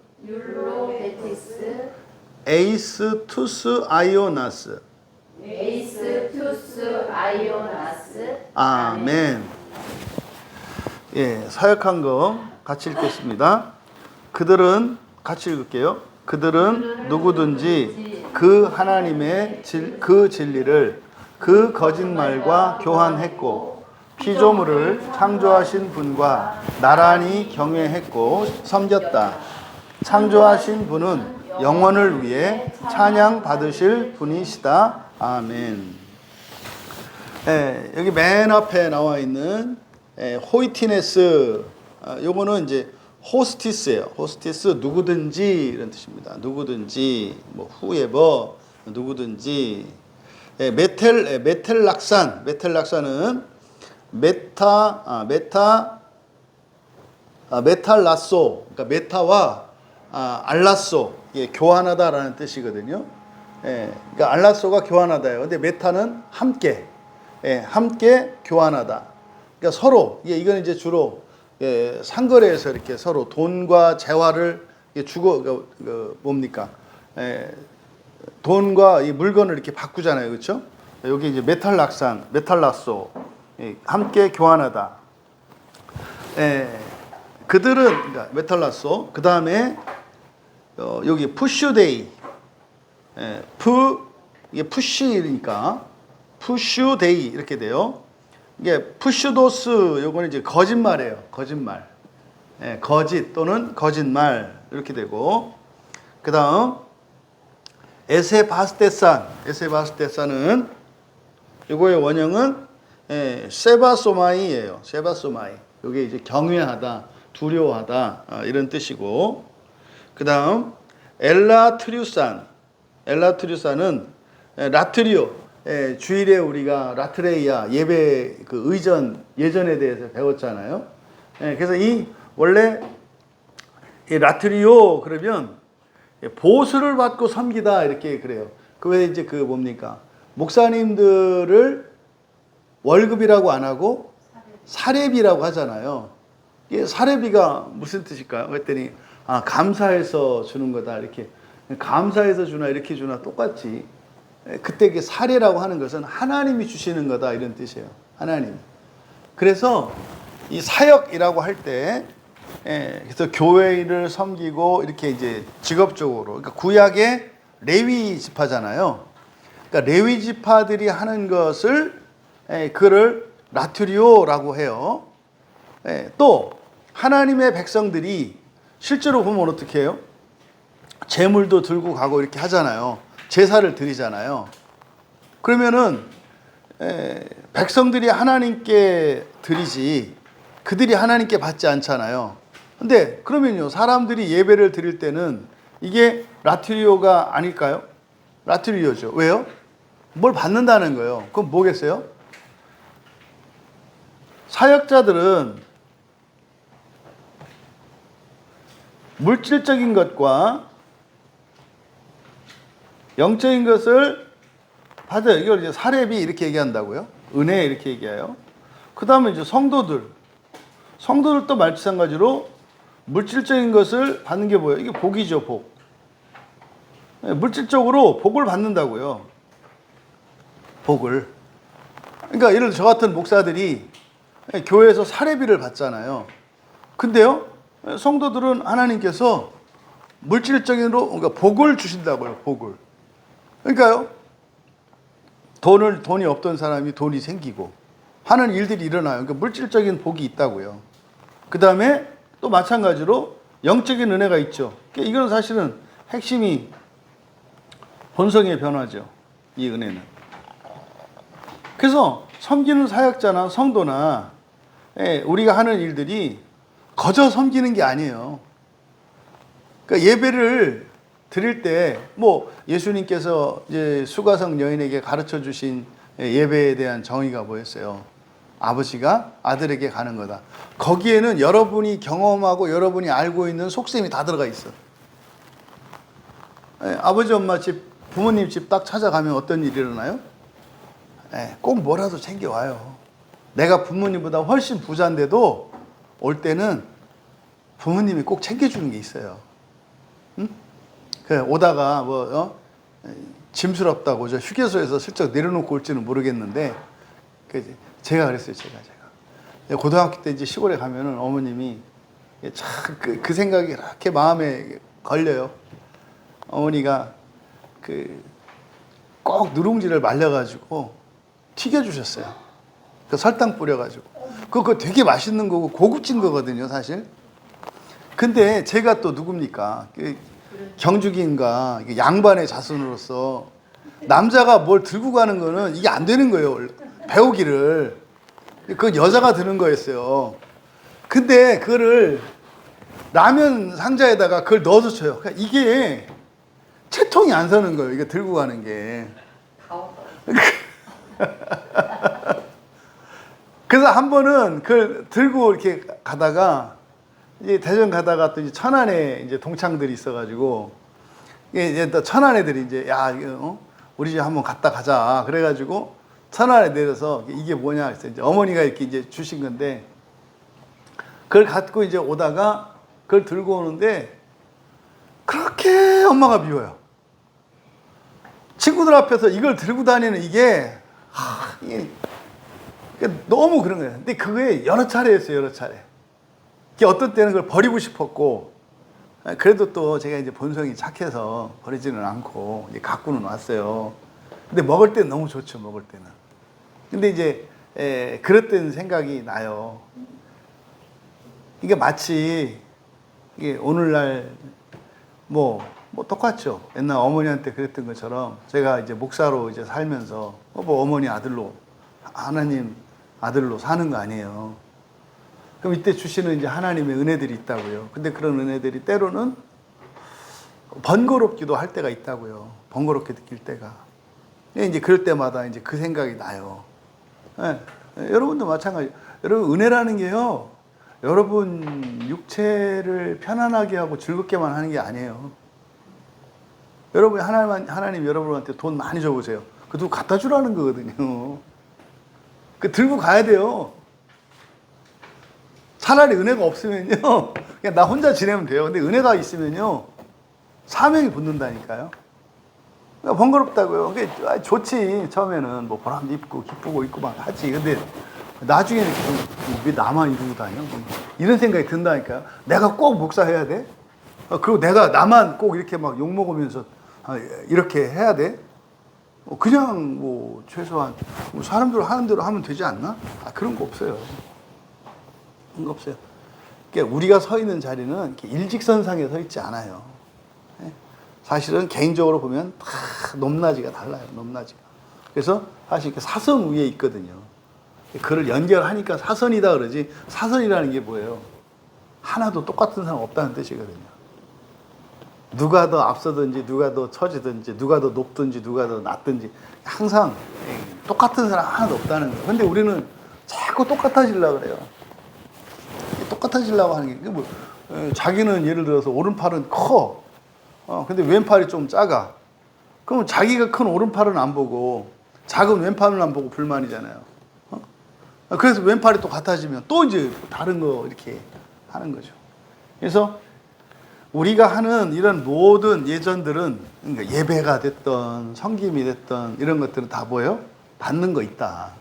에이스 투스 아이오나스. 아멘. 예, 사역한 거 같이 읽겠습니다. 그들은 같이 읽을게요. 그들은 누구든지 그 하나님의 그 진리를 그 거짓말과 교환했고 피조물을 창조하신 분과 나란히 경외했고 섬겼다. 창조하신 분은 영원을 위해 찬양 받으실 분이시다. 아멘. 여기 맨 앞에 나와 있는 호이티네스, 요거는 이제 호스티스예요. 호스티스 누구든지 이런 뜻입니다. 누구든지 뭐 후에버 누구든지. 메텔락산은 메탈라소, 그러니까 메타와 알라소, 이게 교환하다라는 뜻이거든요. 그러니까 알라소가 교환하다예요. 근데 메타는 함께, 함께 교환하다. 그러니까 서로, 이건 이제 주로 상거래에서 이렇게 서로 돈과 재화를 주고, 뭡니까? 돈과 이 물건을 이렇게 바꾸잖아요. 그렇죠? 여기 이제 메탈라소, 함께 교환하다. 그들은, 그러니까 메탈라소, 그 다음에 여기 푸슈데이, 이게 푸시니까 푸슈데이 이렇게 돼요. 이게 푸슈도스, 요거는 이제 거짓말이에요. 거짓말, 거짓 또는 거짓말 이렇게 되고, 그 다음 에세바스테산은 요거의 원형은 세바소마이예요. 세바소마이. 요게 이제 경외하다, 두려워하다 이런 뜻이고, 그 다음 엘라트류산은 라트리오, 주일에 우리가 라트레이아 예배 그 예전에 대해서 배웠잖아요. 그래서 원래 이 라트리오 그러면 보수를 받고 섬기다 이렇게 그래요. 그 외에 이제 그 뭡니까? 목사님들을 월급이라고 안 하고 사례비라고 하잖아요. 이게 사례비가 무슨 뜻일까요? 그랬더니 감사해서 주는 거다 이렇게. 감사해서 주나 이렇게 주나 똑같지. 그때 그 사례라고 하는 것은 하나님이 주시는 거다 이런 뜻이에요. 하나님. 그래서 이 사역이라고 할 때, 그래서 교회를 섬기고 이렇게 이제 직업적으로, 그러니까 구약의 레위 지파잖아요. 그러니까 레위 지파들이 하는 것을 그를 라트리오라고 해요. 또 하나님의 백성들이 실제로 보면 어떻게 해요? 제물도 들고 가고 이렇게 하잖아요. 제사를 드리잖아요. 그러면은 백성들이 하나님께 드리지 그들이 하나님께 받지 않잖아요. 근데 그러면요, 사람들이 예배를 드릴 때는 이게 라트리오가 아닐까요? 라트리오죠. 왜요? 뭘 받는다는 거예요. 그럼 뭐겠어요? 사역자들은 물질적인 것과 영적인 것을 받아요. 이걸 이제 사례비 이렇게 얘기한다고요. 은혜 이렇게 얘기해요. 그 다음에 이제 성도들도 마찬가지로 물질적인 것을 받는 게 뭐예요? 이게 복이죠, 복. 물질적으로 복을 받는다고요. 복을. 그러니까 예를 들어 저 같은 목사들이 교회에서 사례비를 받잖아요. 근데요, 성도들은 하나님께서 물질적인으로 그러니까 복을 주신다고요. 복을. 그러니까요, 돈이 없던 사람이 돈이 생기고 하는 일들이 일어나요. 그러니까 물질적인 복이 있다고요. 그 다음에 또 마찬가지로 영적인 은혜가 있죠. 그러니까 이건 사실은 핵심이 본성의 변화죠. 이 은혜는. 그래서 섬기는 사역자나 성도나 우리가 하는 일들이 거저 섬기는 게 아니에요. 그러니까 예배를 드릴 때 뭐 예수님께서 이제 수가성 여인에게 가르쳐 주신 예배에 대한 정의가 뭐였어요? 아버지가 아들에게 가는 거다. 거기에는 여러분이 경험하고 여러분이 알고 있는 속셈이 다 들어가 있어. 아버지 엄마 집, 부모님 집 딱 찾아가면 어떤 일이 일어나요? 꼭 뭐라도 챙겨와요. 내가 부모님보다 훨씬 부자인데도 올 때는 부모님이 꼭 챙겨주는 게 있어요. 응? 오다가 짐스럽다고 저 휴게소에서 슬쩍 내려놓고 올지는 모르겠는데, 제가 그랬어요. 제가 고등학교 때 이제 시골에 가면은 어머님이 참 그 생각이 이렇게 마음에 걸려요. 어머니가 꼭 누룽지를 말려가지고 튀겨주셨어요. 그 설탕 뿌려가지고. 그거 되게 맛있는 거고 고급진 거거든요, 사실. 근데 제가 또 누굽니까? 경주기인가 양반의 자손으로서 남자가 뭘 들고 가는 거는 이게 안 되는 거예요. 배우기를. 그건 여자가 드는 거였어요. 근데 그거를 라면 상자에다가 그걸 넣어서 쳐요. 그러니까 이게 채통이 안 서는 거예요. 이거 들고 가는 게. 그래서 한 번은 그걸 들고 이렇게 가다가 이제 대전 가다가 또 이제 천안에 이제 동창들이 있어가지고 이제 또 천안 애들이 이제 야 우리 집 한번 갔다 가자 그래가지고 천안에 내려서 이게 뭐냐 했어요. 이제 어머니가 이렇게 이제 주신 건데 그걸 갖고 이제 오다가 그걸 들고 오는데 그렇게 엄마가 미워요. 친구들 앞에서 이걸 들고 다니는 이게 너무 그런 거예요. 근데 그게 여러 차례 했어요. 여러 차례. 어떤 때는 그걸 버리고 싶었고, 그래도 또 제가 이제 본성이 착해서 버리지는 않고 이제 갖고는 왔어요. 근데 먹을 때는 너무 좋죠. 먹을 때는. 근데 이제 그랬던 생각이 나요. 이게 마치 이게 오늘날 뭐 똑같죠. 옛날 어머니한테 그랬던 것처럼 제가 이제 목사로 이제 살면서 뭐 어머니 아들로 하나님 아들로 사는 거 아니에요. 그럼 이때 주시는 이제 하나님의 은혜들이 있다고요. 근데 그런 은혜들이 때로는 번거롭기도 할 때가 있다고요. 번거롭게 느낄 때가. 이제 그럴 때마다 이제 그 생각이 나요. 네. 여러분도 마찬가지. 여러분 은혜라는 게요. 여러분 육체를 편안하게 하고 즐겁게만 하는 게 아니에요. 여러분 하나님 여러분한테 돈 많이 줘보세요. 그 누구 갖다 주라는 거거든요. 그 들고 가야 돼요. 차라리 은혜가 없으면요, 그냥 나 혼자 지내면 돼요. 근데 은혜가 있으면요, 사명이 붙는다니까요. 그러니까 번거롭다고요. 그게 좋지. 처음에는 뭐 보람도 있고 기쁘고 있고 막 하지. 근데 나중에는 왜 나만 이러고 다녀? 이런 생각이 든다니까요. 내가 꼭 목사해야 돼? 그리고 내가 나만 꼭 이렇게 막 욕먹으면서 이렇게 해야 돼? 그냥 뭐 최소한 사람들 하는 대로 하면 되지 않나? 그런 거 없어요. 그런 거 없어요. 그러니까 우리가 서 있는 자리는 이렇게 일직선상에 서 있지 않아요. 사실은 개인적으로 보면 다 높낮이가 달라요. 높낮이가. 그래서 사실 이렇게 사선 위에 있거든요. 그를 연결하니까 사선이다 그러지, 사선이라는 게 뭐예요? 하나도 똑같은 사람 없다는 뜻이거든요. 누가 더 앞서든지 누가 더 처지든지 누가 더 높든지 누가 더 낮든지 항상 똑같은 사람 하나도 없다는 거예요. 근데 우리는 자꾸 똑같아지려고 그래요. 똑같아지려고 하는 게 뭐, 자기는 예를 들어서 오른팔은 커. 근데 왼팔이 좀 작아. 그럼 자기가 큰 오른팔은 안 보고 작은 왼팔은 안 보고 불만이잖아요. 그래서 왼팔이 또 같아지면 또 이제 다른 거 이렇게 하는 거죠. 그래서 우리가 하는 이런 모든 예전들은, 그러니까 예배가 됐던 성김이 됐던 이런 것들은 다 뭐예요? 받는 거 있다.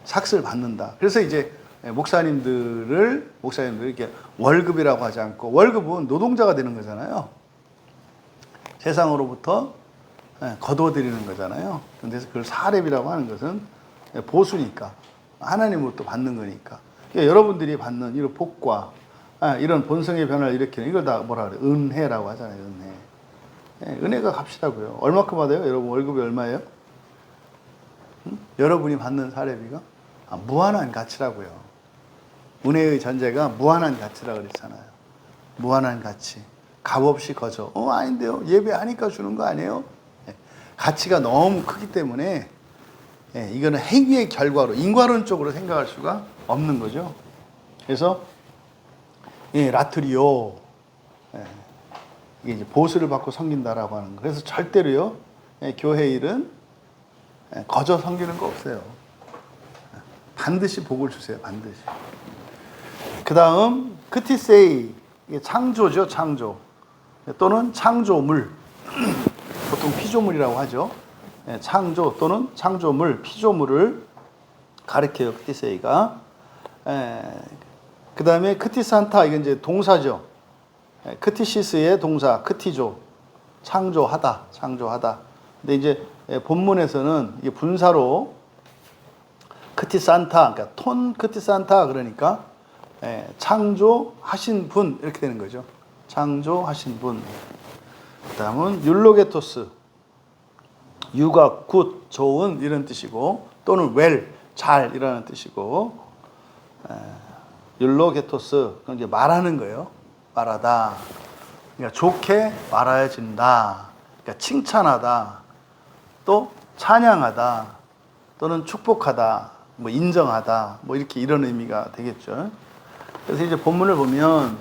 삭스를 받는다. 그래서 이제 목사님들 이렇게 월급이라고 하지 않고, 월급은 노동자가 되는 거잖아요. 세상으로부터 거두어들이는 거잖아요. 근데 그걸 사렙이라고 하는 것은 보수니까, 하나님으로부터 받는 거니까. 그러니까 여러분들이 받는 이런 복과 이런 본성의 변화를 일으키는, 이걸 다 뭐라 그래요? 은혜라고 하잖아요. 은혜. 은혜가 값이라고요. 얼마큼 받아요? 여러분 월급이 얼마예요? 여러분이 받는 사례비가 무한한 가치라고요. 은혜의 전제가 무한한 가치라고 그랬잖아요. 무한한 가치. 값없이 거저. 아닌데요. 예배하니까 주는 거 아니에요? 가치가 너무 크기 때문에 이거는 행위의 결과로, 인과론적으로 생각할 수가 없는 거죠. 그래서 라트리오, 이게 이제 보수를 받고 섬긴다라고 하는 거. 그래서 절대로요, 교회 일은 거저 섬기는 거 없어요. 반드시 복을 주세요. 반드시. 그 다음 크티세이, 이게 창조죠. 창조 또는 창조물. 보통 피조물이라고 하죠. 창조 또는 창조물, 피조물을 가리켜요. 크티세이가. 그 다음에 크티산타, 이건 이제 동사죠. 크티시스의 동사, 크티조. 창조하다, 창조하다. 근데 이제 본문에서는 이게 분사로 크티산타, 그러니까 톤 크티산타, 그러니까 창조하신 분, 이렇게 되는 거죠. 창조하신 분. 그 다음은 율로게토스. 유가 굿, 좋은, 이런 뜻이고, 또는 웰, 잘, 이라는 뜻이고, 율로게토스, 그건 이제 말하는 거예요. 말하다. 그러니까 좋게 말해진다. 그러니까 칭찬하다. 또 찬양하다. 또는 축복하다. 뭐 인정하다. 뭐 이렇게 이런 의미가 되겠죠. 그래서 이제 본문을 보면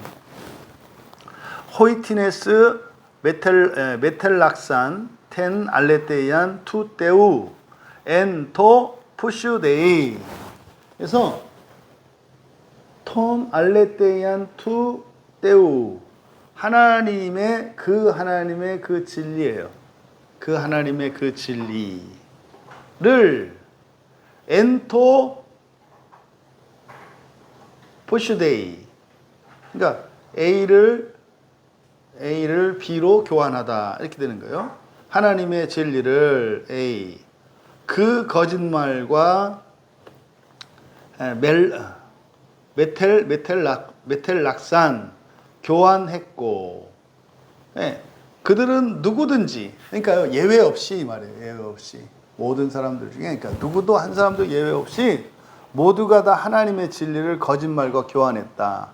호이티네스 메텔락산 텐 알레테이안 투 테우 엔토 푸슈데이. 그래서 톰 알레테이안 투 테우, 하나님의 그 진리예요. 그 하나님의 그 진리를 엔토 푸슈데이, 그러니까 A를 B로 교환하다, 이렇게 되는 거예요. 하나님의 진리를 A, 그 거짓말과 메텔락산 교환했고, 그들은 누구든지, 그러니까 예외 없이 말이에요. 예외 없이 모든 사람들 중에, 그러니까 누구도 한 사람도 예외 없이 모두가 다 하나님의 진리를 거짓말과 교환했다.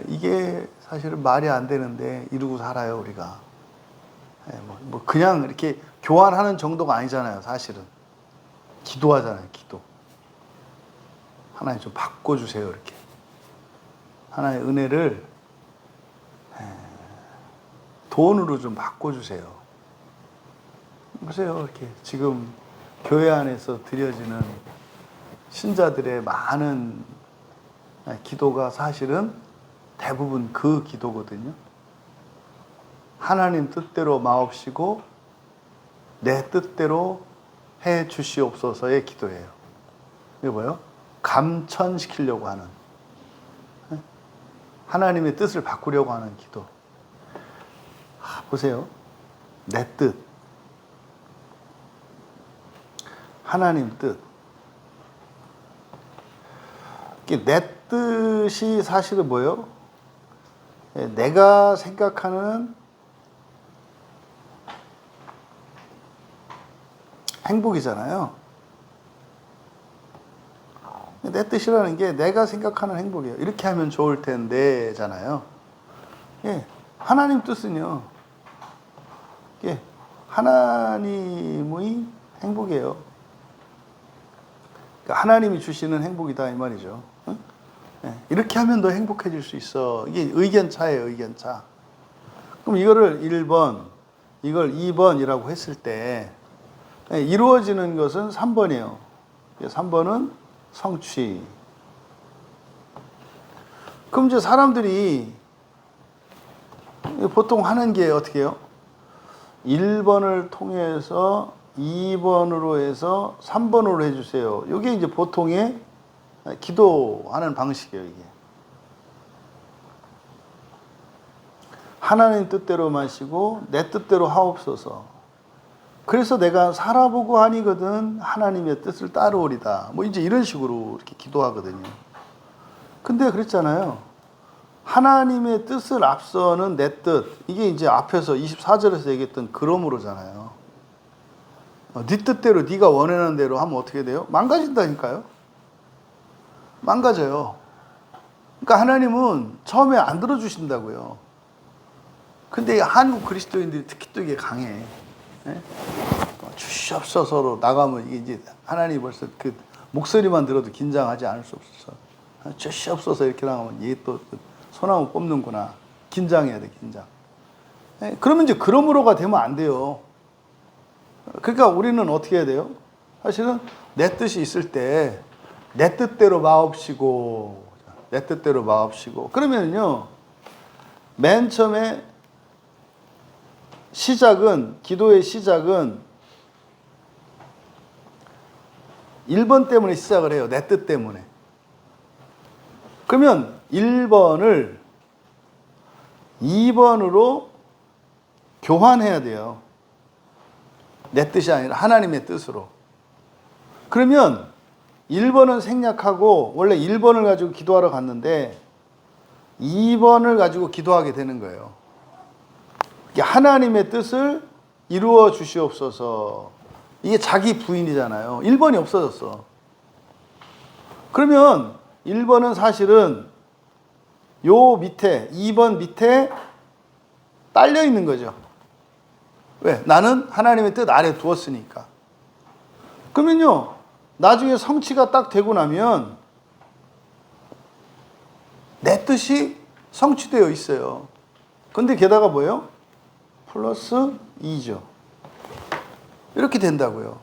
이게 사실은 말이 안 되는데 이러고 살아요, 우리가. 뭐 그냥 이렇게 교환하는 정도가 아니잖아요, 사실은. 기도하잖아요, 기도. 하나님 좀 바꿔주세요, 이렇게. 하나의 은혜를 돈으로 좀 바꿔주세요. 보세요, 이렇게 지금 교회 안에서 드려지는 신자들의 많은 기도가 사실은 대부분 그 기도거든요. 하나님 뜻대로 마옵시고 내 뜻대로 해 주시옵소서의 기도예요. 이게 뭐예요? 감천시키려고 하는, 하나님의 뜻을 바꾸려고 하는 기도. 보세요. 내 뜻, 하나님 뜻. 내 뜻이 사실은 뭐예요? 내가 생각하는 행복이잖아요. 내 뜻이라는 게 내가 생각하는 행복이에요. 이렇게 하면 좋을 텐데잖아요. 하나님 뜻은요, 하나님의 행복이에요. 그러니까 하나님이 주시는 행복이다, 이 말이죠. 이렇게 하면 더 행복해질 수 있어. 이게 의견차예요, 의견차. 그럼 이거를 1번, 이걸 2번이라고 했을 때 이루어지는 것은 3번이에요. 3번은 성취. 그럼 이제 사람들이 보통 하는 게 어떻게 해요? 1번을 통해서 2번으로 해서 3번으로 해주세요. 이게 이제 보통의 기도하는 방식이에요, 이게. 하나님 뜻대로 마시고 내 뜻대로 하옵소서. 그래서 내가 살아보고 하니거든 하나님의 뜻을 따르오리다. 뭐 이제 이런 식으로 이렇게 기도하거든요. 근데 그랬잖아요. 하나님의 뜻을 앞서는 내 뜻. 이게 이제 앞에서 24절에서 얘기했던 그러므로잖아요. 네 뜻대로 네가 원하는 대로 하면 어떻게 돼요? 망가진다니까요. 망가져요. 그러니까 하나님은 처음에 안 들어주신다고요. 근데 한국 그리스도인들이 특히 또 이게 강해. 주시옵소서로 나가면 이게 이제 하나님이 벌써 그 목소리만 들어도 긴장하지 않을 수 없어서 주시옵소서 이렇게 나가면 얘 또 소나무 뽑는구나. 긴장해야 돼, 긴장. 그러면 이제 그러므로가 되면 안 돼요. 그러니까 우리는 어떻게 해야 돼요? 사실은 내 뜻이 있을 때 내 뜻대로 마옵시고, 내 뜻대로 마옵시고. 그러면요, 맨 처음에 시작은, 기도의 시작은 1번 때문에 시작을 해요. 내 뜻 때문에. 그러면 1번을 2번으로 교환해야 돼요. 내 뜻이 아니라 하나님의 뜻으로. 그러면 1번은 생략하고 원래 1번을 가지고 기도하러 갔는데 2번을 가지고 기도하게 되는 거예요. 하나님의 뜻을 이루어 주시옵소서. 이게 자기 부인이잖아요. 1번이 없어졌어. 그러면 1번은 사실은 요 밑에 2번 밑에 딸려 있는 거죠. 왜? 나는 하나님의 뜻 아래 두었으니까. 그러면요, 나중에 성취가 딱 되고 나면 내 뜻이 성취되어 있어요. 근데 게다가 뭐예요? 플러스 2죠. 이렇게 된다고요.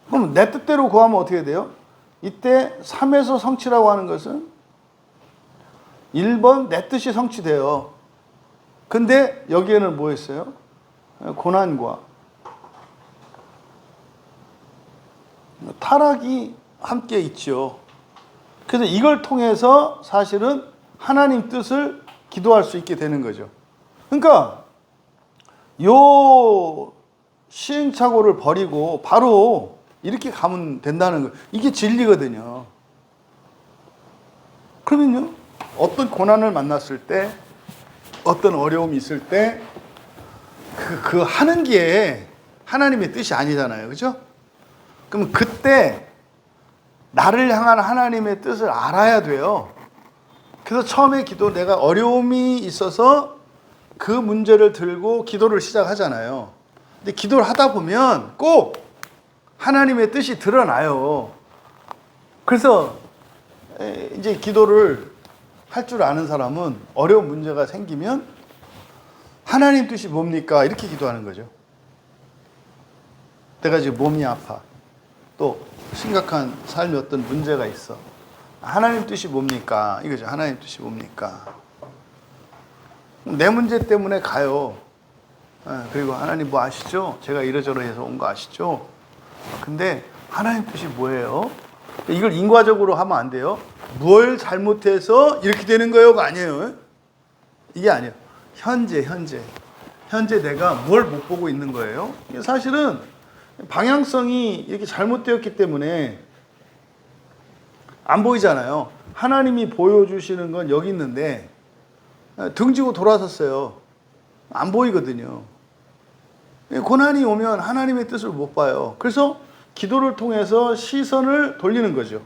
그럼 내 뜻대로 구하면 어떻게 돼요? 이때 3에서 성취라고 하는 것은 1번 내 뜻이 성취돼요. 근데 여기에는 뭐 있어요? 고난과 타락이 함께 있죠. 그래서 이걸 통해서 사실은 하나님 뜻을 기도할 수 있게 되는 거죠. 그러니까 요 시행착오를 버리고 바로 이렇게 가면 된다는 거예요. 이게 진리거든요. 그러면요, 어떤 고난을 만났을 때, 어떤 어려움이 있을 때, 그 하는 게 하나님의 뜻이 아니잖아요. 그죠? 그럼 그때 나를 향한 하나님의 뜻을 알아야 돼요. 그래서 처음에 내가 어려움이 있어서 그 문제를 들고 기도를 시작하잖아요. 근데 기도를 하다 보면 꼭 하나님의 뜻이 드러나요. 그래서 이제 기도를 할 줄 아는 사람은 어려운 문제가 생기면 하나님 뜻이 뭡니까? 이렇게 기도하는 거죠. 내가 지금 몸이 아파. 또 심각한 삶에 어떤 문제가 있어. 하나님 뜻이 뭡니까? 이거죠. 하나님 뜻이 뭡니까? 내 문제 때문에 가요. 그리고 하나님 뭐 아시죠? 제가 이러저러해서 온 거 아시죠? 근데 하나님 뜻이 뭐예요? 이걸 인과적으로 하면 안 돼요. 뭘 잘못해서 이렇게 되는 거요가 아니에요. 이게 아니에요. 현재 내가 뭘 못 보고 있는 거예요. 사실은 방향성이 이렇게 잘못되었기 때문에 안 보이잖아요. 하나님이 보여주시는 건 여기 있는데 등지고 돌아섰어요. 안 보이거든요. 고난이 오면 하나님의 뜻을 못 봐요. 그래서 기도를 통해서 시선을 돌리는 거죠.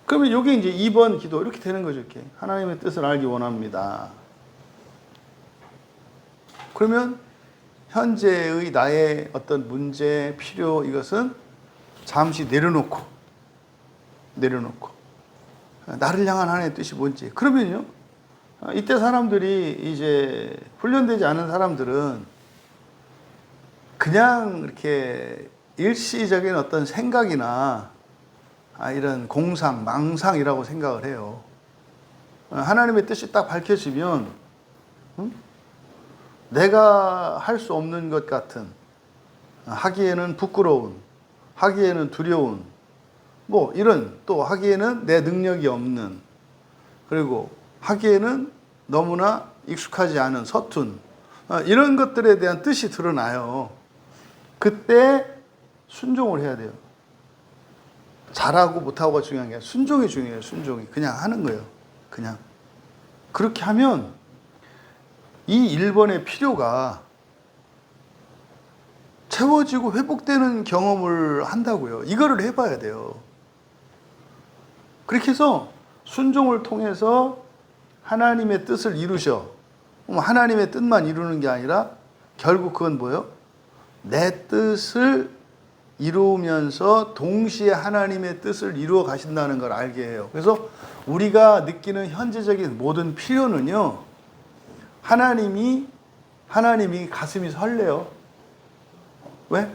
그러면 이게 이제 2번 기도 이렇게 되는 거죠. 이렇게 하나님의 뜻을 알기 원합니다. 그러면 현재의 나의 어떤 문제, 필요 이것은 잠시 내려놓고 나를 향한 하나님의 뜻이 뭔지. 그러면요, 이때 사람들이 이제 훈련되지 않은 사람들은 그냥 이렇게 일시적인 어떤 생각이나 이런 공상, 망상이라고 생각을 해요. 하나님의 뜻이 딱 밝혀지면 내가 할 수 없는 것 같은, 하기에는 부끄러운, 하기에는 두려운, 뭐 이런, 또 하기에는 내 능력이 없는, 그리고 하기에는 너무나 익숙하지 않은 서툰, 이런 것들에 대한 뜻이 드러나요. 그때 순종을 해야 돼요. 잘하고 못하고가 중요한 게 아니라 순종이 중요해요. 순종이. 그냥 하는 거예요. 그냥. 그렇게 하면 이 1번의 필요가 채워지고 회복되는 경험을 한다고요. 이거를 해봐야 돼요. 그렇게 해서 순종을 통해서 하나님의 뜻을 이루셔. 하나님의 뜻만 이루는 게 아니라 결국 그건 뭐예요? 내 뜻을 이루면서 동시에 하나님의 뜻을 이루어 가신다는 걸 알게 해요. 그래서 우리가 느끼는 현재적인 모든 필요는요, 하나님이 가슴이 설레요. 왜?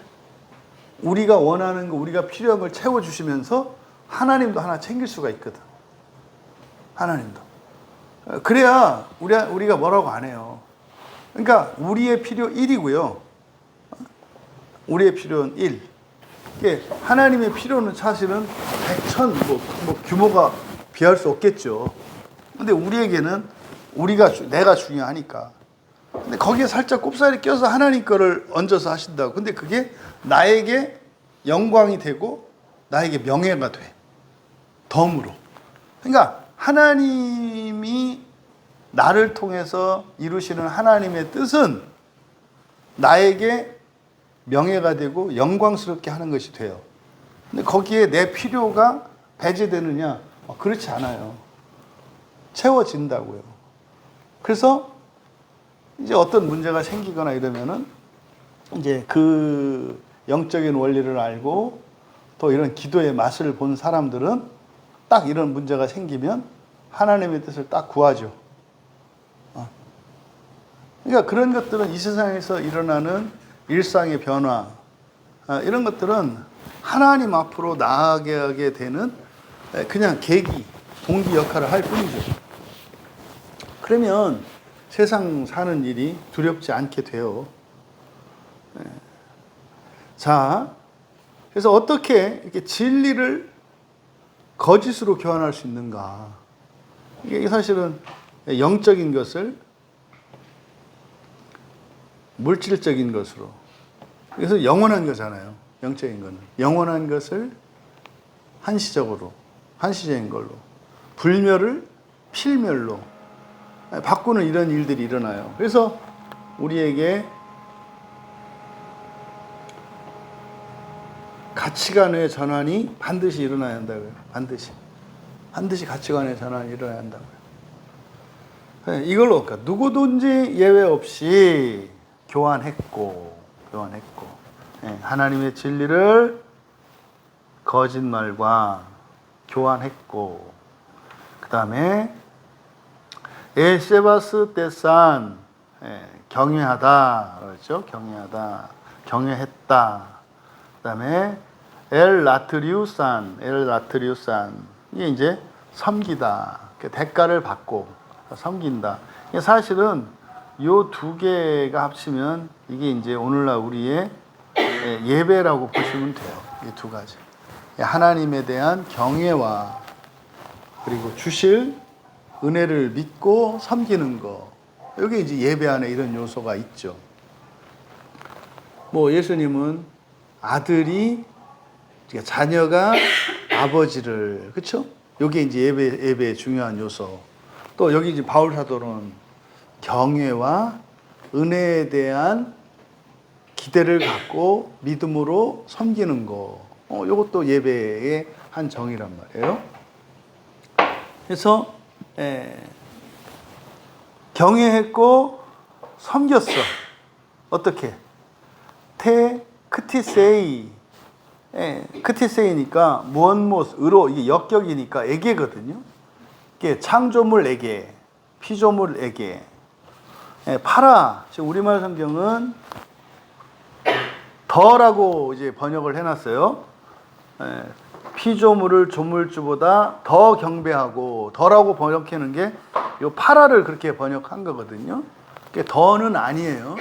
우리가 원하는 거, 우리가 필요한 걸 채워주시면서 하나님도 하나 챙길 수가 있거든. 하나님도. 그래야 우리가 뭐라고 안 해요. 그러니까 우리의 필요 1이고요. 우리의 필요는 1. 하나님의 필요는 사실은 100, 1000, 뭐 규모가 비할 수 없겠죠. 근데 우리에게는 내가 중요하니까. 근데 거기에 살짝 꼽사리 껴서 하나님 거를 얹어서 하신다고. 근데 그게 나에게 영광이 되고 나에게 명예가 돼. 덤으로. 그러니까 하나님이 나를 통해서 이루시는 하나님의 뜻은 나에게 명예가 되고 영광스럽게 하는 것이 돼요. 근데 거기에 내 필요가 배제되느냐? 그렇지 않아요. 채워진다고요. 그래서 이제 어떤 문제가 생기거나 이러면은 이제 그 영적인 원리를 알고 또 이런 기도의 맛을 본 사람들은 딱 이런 문제가 생기면 하나님의 뜻을 딱 구하죠. 그러니까 그런 것들은 이 세상에서 일어나는 일상의 변화, 이런 것들은 하나님 앞으로 나아가게 되는 그냥 계기, 동기 역할을 할 뿐이죠. 그러면 세상 사는 일이 두렵지 않게 돼요. 자, 그래서 어떻게 이렇게 진리를 거짓으로 교환할 수 있는가? 이게 사실은 영적인 것을 물질적인 것으로. 그래서 영원한 거잖아요. 영적인 거는. 영원한 것을 한시적인 걸로. 불멸을 필멸로 바꾸는 이런 일들이 일어나요. 그래서 우리에게 가치관의 전환이 반드시 일어나야 한다고요. 반드시 가치관의 전환이 일어나야 한다고요. 이걸로 그러니까 누구든지 예외 없이 교환했고 하나님의 진리를 거짓말과 교환했고, 그 다음에 에세바스 테산, 경외하다 그렇죠. 경외했다. 그 다음에 엘라트리우산 이게 이제 섬기다, 대가를 받고 섬긴다. 사실은 요 두 개가 합치면 이게 이제 오늘날 우리의 예배라고 보시면 돼요. 이 두 가지. 하나님에 대한 경외와 그리고 주실 은혜를 믿고 섬기는 거. 여기 이제 예배 안에 이런 요소가 있죠. 뭐 예수님은 자녀가 아버지를, 그렇죠? 여기 이제 예배의 중요한 요소. 또 여기 이제 바울 사도는 경외와 은혜에 대한 기대를 갖고 믿음으로 섬기는 거. 이것도 예배의 한 정의란 말이에요. 그래서 경외했고 섬겼어. 어떻게? 크티세이. 크티세이니까 무언못, 이게 역격이니까 에게거든요. 이게 창조물 에게, 피조물 에게. 파라, 지금 우리말 성경은 더라고 이제 번역을 해놨어요. 피조물을 조물주보다 더 경배하고, 더라고 번역하는 게 요 파라를 그렇게 번역한 거거든요. 더는 아니에요.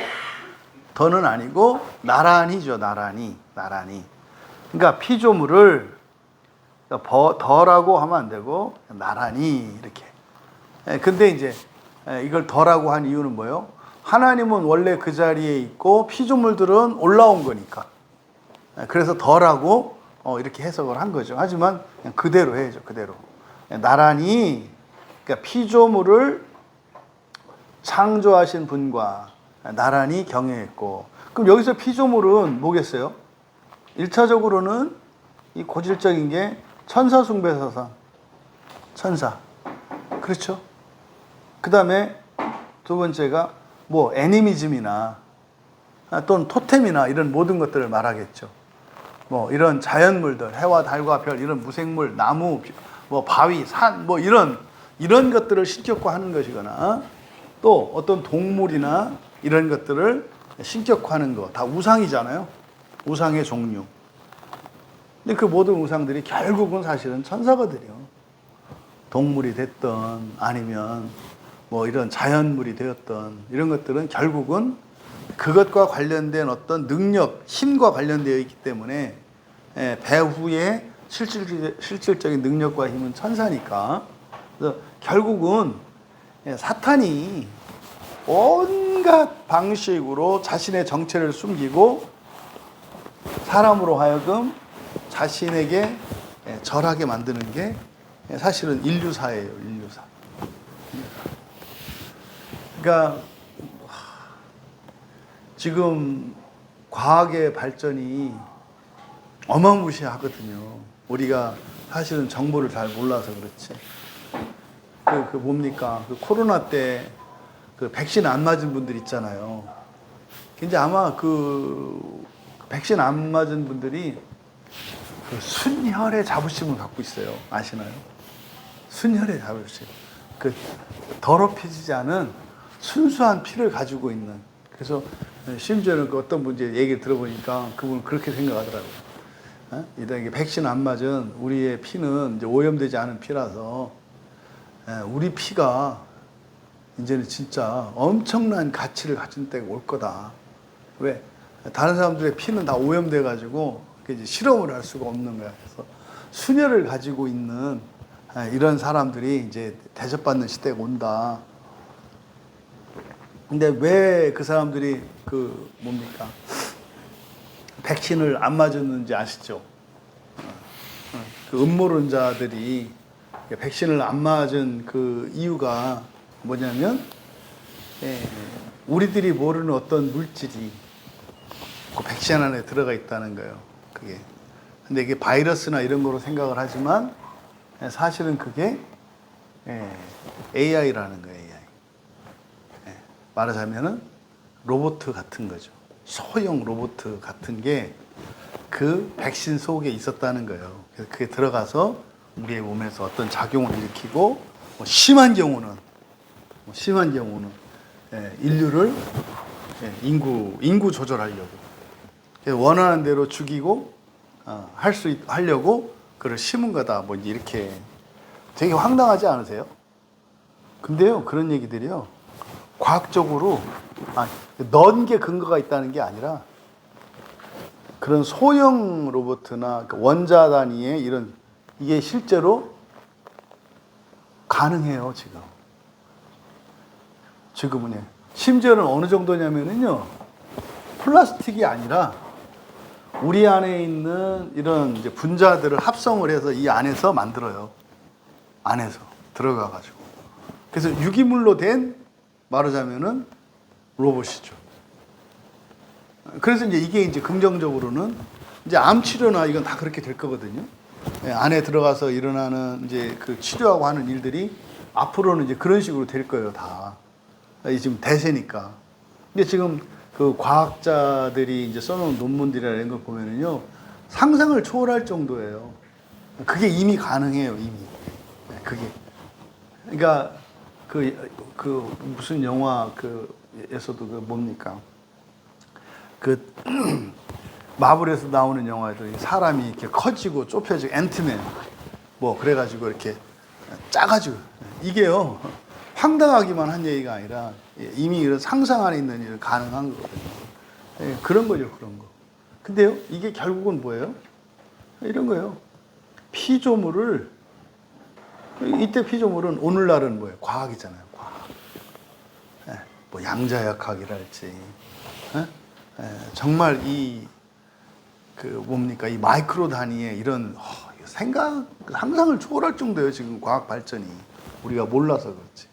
더는 아니고 나란히죠. 나란히. 그러니까 피조물을 더라고 하면 안 되고 나란히 이렇게. 근데 이제 이걸 더라고 한 이유는 뭐예요? 하나님은 원래 그 자리에 있고 피조물들은 올라온 거니까. 그래서 더라고 이렇게 해석을 한 거죠. 하지만 그냥 그대로 해야죠. 그대로. 나란히, 그러니까 피조물을 창조하신 분과 나란히 경외했고. 그럼 여기서 피조물은 뭐겠어요? 1차적으로는 이 고질적인 게 천사 숭배 사상. 천사. 그렇죠? 그 다음에 두 번째가 뭐 애니미즘이나 또는 토템이나 이런 모든 것들을 말하겠죠. 뭐 이런 자연물들, 해와 달과 별, 이런 무생물, 나무, 뭐 바위, 산, 뭐 이런 것들을 신격화하는 것이거나, 또 어떤 동물이나 이런 것들을 신격화하는 거, 다 우상이잖아요. 우상의 종류. 근데 그 모든 우상들이 결국은 사실은 천사거든요. 동물이 됐던 아니면 뭐 이런 자연물이 되었던 이런 것들은 결국은 그것과 관련된 어떤 능력, 힘과 관련되어 있기 때문에 배후에 실질적인 능력과 힘은 천사니까. 그래서 결국은 사탄이 온갖 방식으로 자신의 정체를 숨기고 사람으로 하여금 자신에게 절하게 만드는 게 사실은 인류사예요, 인류사. 그러니까 지금 과학의 발전이 어마무시하거든요. 우리가 사실은 정보를 잘 몰라서 그렇지. 그 뭡니까? 그 코로나 때 그 백신 안 맞은 분들 있잖아요. 이제 아마 그 백신 안 맞은 분들이 그 순혈의 자부심을 갖고 있어요. 아시나요? 순혈의 자부심. 그 더럽혀지지 않은 순수한 피를 가지고 있는. 그래서 심지어는 그 어떤 분 이제 얘기를 들어보니까 그분은 그렇게 생각하더라고요. 이게 백신 안 맞은 우리의 피는 이제 오염되지 않은 피라서 우리 피가 이제는 진짜 엄청난 가치를 가진 때가 올 거다. 왜? 다른 사람들의 피는 다 오염돼 가지고 이제 실험을 할 수가 없는 거야. 그래서 순혈을 가지고 있는 이런 사람들이 이제 대접받는 시대가 온다. 근데 왜 그 사람들이 그 뭡니까? 백신을 안 맞았는지 아시죠? 그 음모론자들이 백신을 안 맞은 그 이유가 뭐냐면 우리들이 모르는 어떤 물질이 그 백신 안에 들어가 있다는 거예요. 그게. 근데 이게 바이러스나 이런 거로 생각을 하지만 사실은 그게 AI라는 거예요. AI. 말하자면은 로봇 같은 거죠. 소형 로봇 같은 게 그 백신 속에 있었다는 거예요. 그래서 그게 들어가서 우리의 몸에서 어떤 작용을 일으키고 심한 경우는 인류를 인구 조절하려고 원하는 대로 죽이고 하려고 그걸 심은 거다. 뭐 이렇게 되게 황당하지 않으세요? 근데요 그런 얘기들이요 과학적으로 넣은 게 근거가 있다는 게 아니라 그런 소형 로봇이나 원자 단위의 이런 이게 실제로 가능해요 지금은요. 심지어는 어느 정도냐면은요 플라스틱이 아니라 우리 안에 있는 이런 이제 분자들을 합성을 해서 이 안에서 만들어요. 안에서 들어가 가지고. 그래서 유기물로 된 말하자면은 로봇이죠. 그래서 이제 이게 긍정적으로는 이제 암 치료나 이건 다 그렇게 될 거거든요. 안에 들어가서 일어나는 이제 그 치료하고 하는 일들이 앞으로는 이제 그런 식으로 될 거예요, 다. 지금 대세니까. 근데 지금 그 과학자들이 이제 써놓은 논문들이나 이런 걸 보면은요, 상상을 초월할 정도예요. 그게 이미 가능해요, 이미. 그게. 그러니까 그 무슨 영화 에서도 그 뭡니까? 그 마블에서 나오는 영화에도 사람이 이렇게 커지고 좁혀지고 앤트맨 뭐 그래가지고 이렇게 작아지고 이게요 황당하기만 한 얘기가 아니라 이미 이런 상상 안에 있는 일 가능한 거거든요. 그런 거죠, 그런 거. 근데요 이게 결국은 뭐예요? 이런 거예요. 피조물을 이때 피조물은 오늘날은 뭐예요? 과학이잖아요, 과학. 뭐 양자역학이랄지. 정말 뭡니까? 이 마이크로 단위의 이런 상상을 초월할 정도예요, 지금 과학 발전이. 우리가 몰라서 그렇지.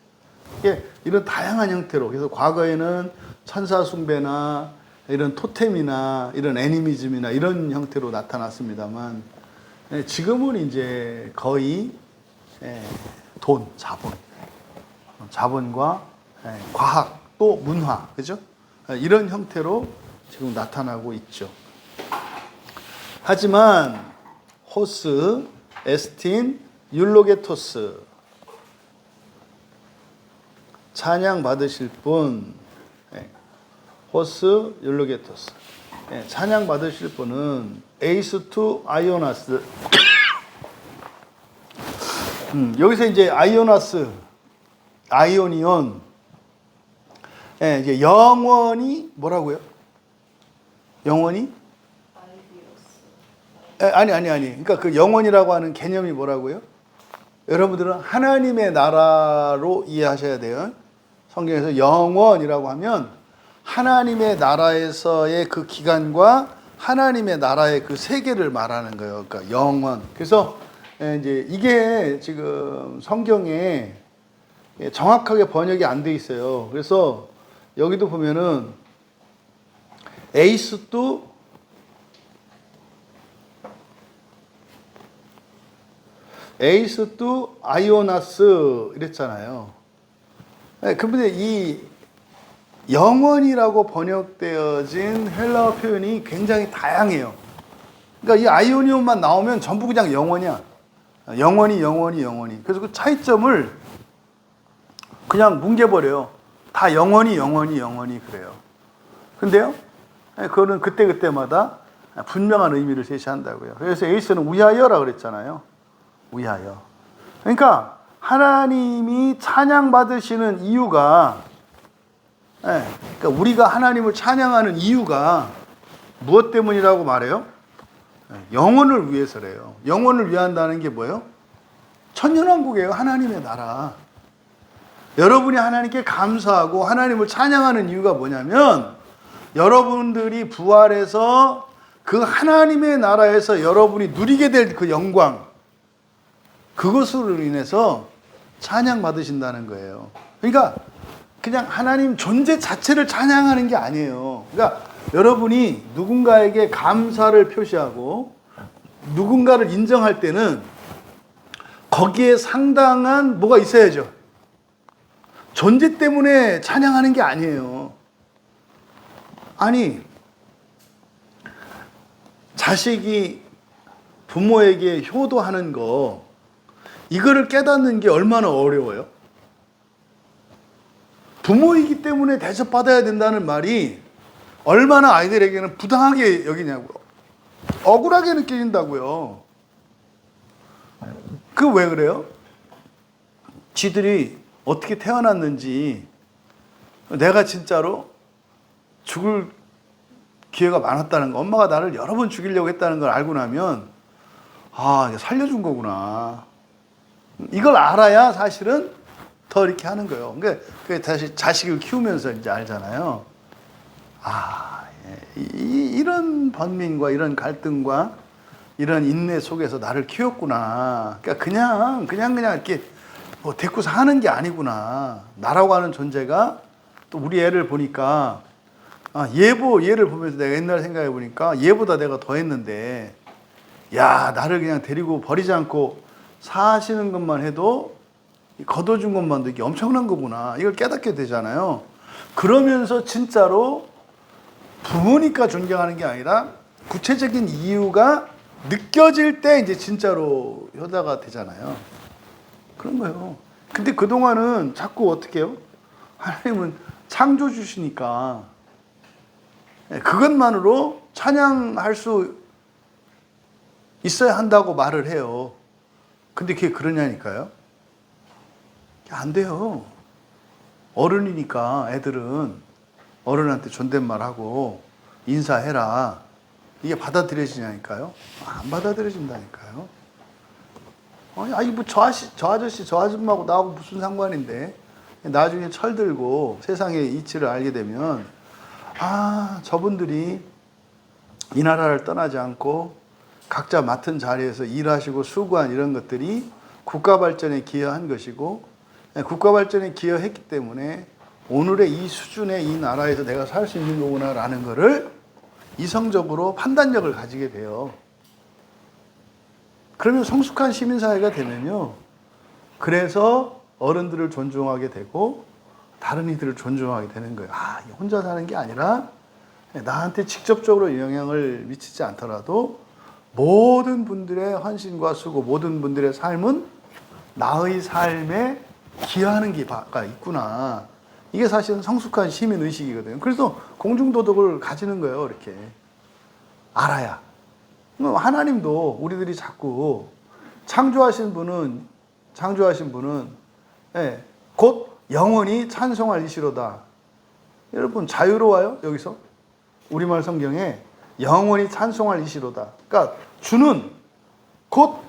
이게 이런 다양한 형태로, 그래서 과거에는 천사 숭배나 이런 토템이나 이런 애니미즘이나 이런 형태로 나타났습니다만, 지금은 이제 거의 돈, 자본과 과학, 또 문화, 그죠? 이런 형태로 지금 나타나고 있죠. 하지만 호스, 에스틴, 율로게토스 찬양 받으실 분, 호스, 율로게토스 찬양 받으실 분은 에이스투 아이오나스. 여기서 이제 아이오나스, 아이오니온, 이제 영원히 뭐라고요? 영원히? 아니. 그러니까 그 영원이라고 하는 개념이 뭐라고요? 여러분들은 하나님의 나라로 이해하셔야 돼요. 성경에서 영원이라고 하면 하나님의 나라에서의 그 기간과 하나님의 나라의 그 세계를 말하는 거예요. 그러니까 영원. 그래서 이제 이게 지금 성경에 정확하게 번역이 안 돼 있어요. 그래서 여기도 보면은 에이스도 아이오나스 이랬잖아요. 근데 이 영원이라고 번역되어진 헬라어 표현이 굉장히 다양해요. 그러니까 이 아이오니움만 나오면 전부 그냥 영원이야. 영원히. 그래서 그 차이점을 그냥 뭉개버려요. 다 영원히 그래요. 근데요, 그거는 그때마다 분명한 의미를 제시한다고요. 그래서 에이스는 위하여라고 그랬잖아요. 위하여. 그러니까 하나님이 찬양받으시는 이유가, 그러니까 우리가 하나님을 찬양하는 이유가 무엇 때문이라고 말해요? 영혼을 위해서래요. 영혼을 위한다는 게 뭐예요? 천년왕국이에요. 하나님의 나라. 여러분이 하나님께 감사하고 하나님을 찬양하는 이유가 뭐냐면 여러분들이 부활해서 그 하나님의 나라에서 여러분이 누리게 될 그 영광, 그것으로 인해서 찬양받으신다는 거예요. 그러니까 그냥 하나님 존재 자체를 찬양하는 게 아니에요. 그러니까 여러분이 누군가에게 감사를 표시하고 누군가를 인정할 때는 거기에 상당한 뭐가 있어야죠. 존재 때문에 찬양하는 게 아니에요. 아니, 자식이 부모에게 효도하는 거, 이거를 깨닫는 게 얼마나 어려워요? 부모이기 때문에 대접받아야 된다는 말이 얼마나 아이들에게는 부당하게 여기냐고요. 억울하게 느껴진다고요. 그 왜 그래요? 지들이 어떻게 태어났는지, 내가 진짜로 죽을 기회가 많았다는 거, 엄마가 나를 여러 번 죽이려고 했다는 걸 알고 나면 살려준 거구나. 이걸 알아야 사실은 더 이렇게 하는 거예요. 그러니까 다시 자식을 키우면서 이제 알잖아요. 이런 번민과 이런 갈등과 이런 인내 속에서 나를 키웠구나. 그러니까 그냥 이렇게 뭐 데리고 사는 게 아니구나. 나라고 하는 존재가, 또 우리 애를 보니까 얘를 보면서 내가 옛날 생각해 보니까 얘보다 내가 더 했는데, 나를 그냥 데리고 버리지 않고 사시는 것만 해도, 거둬준 것만도 이게 엄청난 거구나. 이걸 깨닫게 되잖아요. 그러면서 진짜로 부모니까 존경하는 게 아니라 구체적인 이유가 느껴질 때 이제 진짜로 효자가 되잖아요. 그런 거예요. 근데 그동안은 자꾸 어떻게 해요? 하나님은 창조주시니까 그것만으로 찬양할 수 있어야 한다고 말을 해요. 근데 그게 그러냐니까요. 안 돼요. 어른이니까 애들은 어른한테 존댓말하고 인사해라. 이게 받아들여지냐니까요. 안 받아들여진다니까요. 저 아저씨, 저 아줌마하고 나하고 무슨 상관인데. 나중에 철들고 세상의 이치를 알게 되면, 저분들이 이 나라를 떠나지 않고 각자 맡은 자리에서 일하시고 수고한 이런 것들이 국가 발전에 기여한 것이고, 국가 발전에 기여했기 때문에 오늘의 이 수준의 이 나라에서 내가 살 수 있는 거구나라는 거를 이성적으로 판단력을 가지게 돼요. 그러면 성숙한 시민사회가 되면요, 그래서 어른들을 존중하게 되고 다른 이들을 존중하게 되는 거예요. 혼자 사는 게 아니라 나한테 직접적으로 영향을 미치지 않더라도 모든 분들의 헌신과 수고, 모든 분들의 삶은 나의 삶에 기여하는 게 있구나. 이게 사실은 성숙한 시민의식이거든요. 그래서 공중도덕을 가지는 거예요. 이렇게 알아야. 하나님도 우리들이 자꾸 창조하신 분은 곧 영원히 찬송할 이시로다. 여러분 자유로워요? 여기서 우리말 성경에 영원히 찬송할 이시로다. 그러니까 주는 곧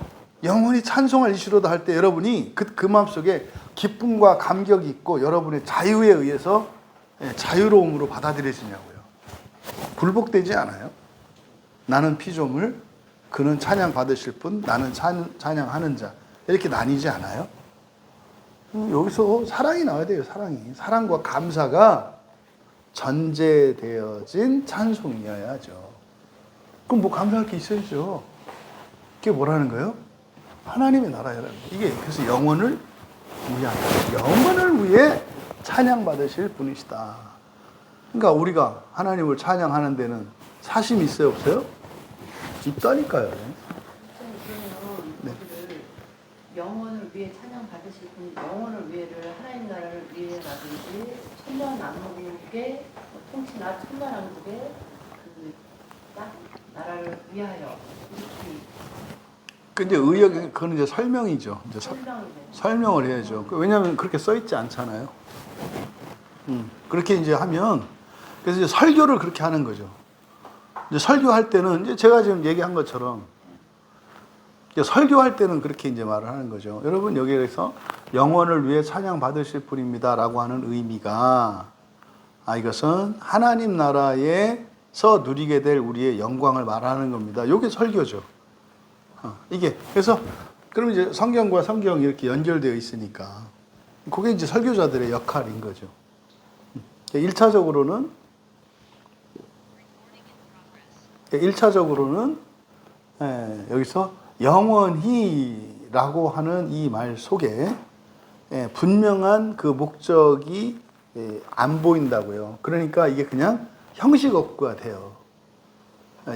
영원히 찬송할 이시로다 할 때 여러분이 그 마음속에 기쁨과 감격이 있고 여러분의 자유에 의해서 자유로움으로 받아들여지냐고요. 굴복되지 않아요. 나는 피조물, 그는 찬양 받으실 분, 나는 찬양하는 자. 이렇게 나뉘지 않아요? 여기서 사랑이 나와야 돼요. 사랑이. 사랑과 감사가 전제되어진 찬송이어야죠. 그럼 뭐 감사할 게 있어야죠. 그게 뭐라는 거예요? 하나님의 나라라는 거예요. 이게 그래서 영원을 위한, 영원을 위해 찬양받으실 분이시다. 그러니까 우리가 하나님을 찬양하는 데는 사심이 있어요, 없어요? 있다니까요. 네. 영원을 위해 찬양 받으실 분, 영원을 위해를 하나님 나라를 위해라든지 천만 왕국의 통치나 천만 왕국의 딱 나라를 위하여 이렇게. 근데 의역 그건 이제 설명이죠. 이제 설명을 해야죠. 왜냐하면 그렇게 써 있지 않잖아요. 그렇게 이제 하면 그래서 이제 설교를 그렇게 하는 거죠. 이제 설교할 때는 이제 제가 지금 얘기한 것처럼 이제 설교할 때는 그렇게 이제 말을 하는 거죠. 여러분 여기에서 영원을 위해 찬양 받으실 분입니다라고 하는 의미가 이것은 하나님 나라에서 누리게 될 우리의 영광을 말하는 겁니다. 이게 설교죠. 이게 그래서 그럼 이제 성경과 성경이 이렇게 연결되어 있으니까 그게 이제 설교자들의 역할인 거죠. 1차적으로는 여기서 영원히라고 하는 이 말 속에 분명한 그 목적이 안 보인다고요. 그러니까 이게 그냥 형식 어구가 돼요.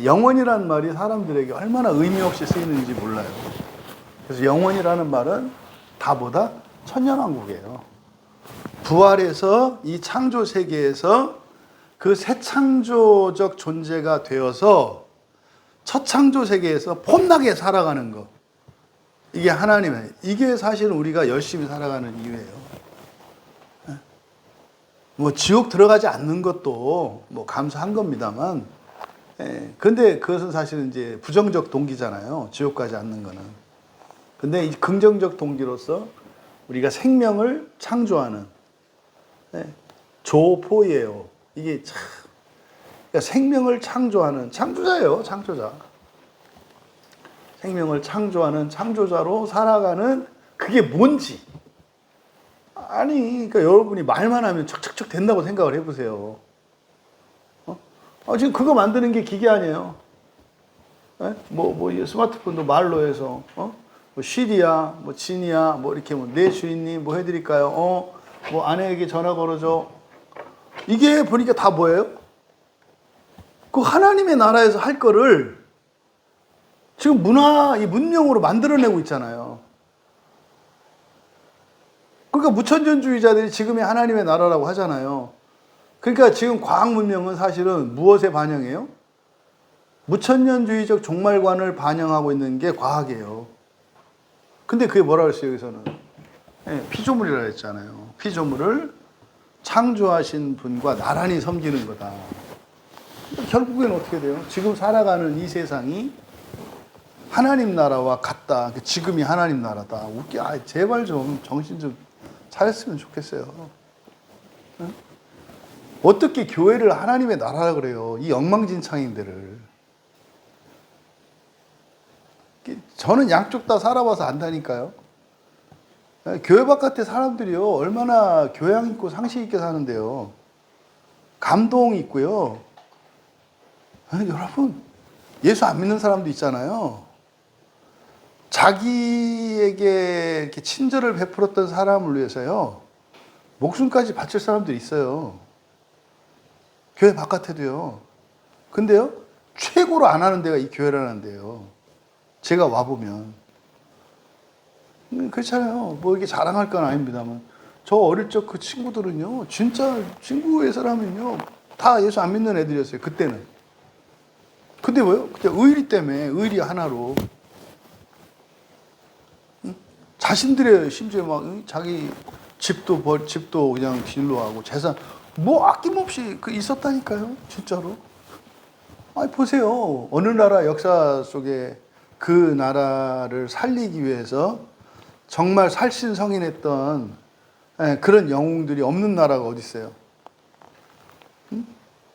영원이라는 말이 사람들에게 얼마나 의미 없이 쓰이는지 몰라요. 그래서 영원이라는 말은 다보다 천년왕국이에요. 부활해서 이 창조 세계에서 그 새 창조적 존재가 되어서 첫 창조 세계에서 폼나게 살아가는 것. 이게 하나님의, 이게 사실은 우리가 열심히 살아가는 이유예요. 뭐 지옥 들어가지 않는 것도 뭐 감사한 겁니다만, 근데 그것은 사실은 이제 부정적 동기잖아요. 지옥 가지 않는 거는. 근데 이 긍정적 동기로서 우리가 생명을 창조하는 조포예요. 이게 참, 그러니까 생명을 창조하는 창조자예요. 창조자. 생명을 창조하는 창조자로 살아가는 그게 뭔지. 아니, 그러니까 여러분이 말만 하면 척척척 된다고 생각을 해보세요. 지금 그거 만드는 게 기계 아니에요. 스마트폰도 말로 해서, 뭐 시리야, 뭐 진이야, 뭐 이렇게 네 주인님 뭐 해드릴까요? 뭐 아내에게 전화 걸어줘. 이게 보니까 다 뭐예요? 그 하나님의 나라에서 할 거를 지금 이 문명으로 만들어내고 있잖아요. 그러니까 무천년주의자들이 지금의 하나님의 나라라고 하잖아요. 그러니까 지금 과학 문명은 사실은 무엇에 반영해요? 무천년주의적 종말관을 반영하고 있는 게 과학이에요. 근데 그게 뭐라 그랬어요, 여기서는? 피조물이라 했잖아요. 피조물을 창조하신 분과 나란히 섬기는 거다. 결국엔 어떻게 돼요? 지금 살아가는 이 세상이 하나님 나라와 같다. 지금이 하나님 나라다. 웃겨. 제발 좀 정신 좀 차렸으면 좋겠어요. 응? 어떻게 교회를 하나님의 나라라 그래요? 이 엉망진창인 데를. 저는 양쪽 다 살아봐서 안다니까요. 교회 바깥의 사람들이요. 얼마나 교양 있고 상식 있게 사는데요. 감동 있고요. 여러분, 예수 안 믿는 사람도 있잖아요. 자기에게 이렇게 친절을 베풀었던 사람을 위해서요. 목숨까지 바칠 사람들이 있어요. 교회 바깥에도요. 근데요, 최고로 안 하는 데가 이 교회라는 데요. 제가 와보면. 그렇잖아요. 뭐 이게 자랑할 건 아닙니다만. 저 어릴 적 그 친구들은요, 진짜 친구의 사람은요, 다 예수 안 믿는 애들이었어요. 그때는. 근데 뭐요? 그때 의리 때문에, 의리 하나로. 자신들의, 심지어 막, 자기 집도 그냥 빌로 하고, 재산, 뭐 아낌없이 있었다니까요. 진짜로. 아니, 보세요. 어느 나라 역사 속에 그 나라를 살리기 위해서 정말 살신성인했던 그런 영웅들이 없는 나라가 어디 있어요?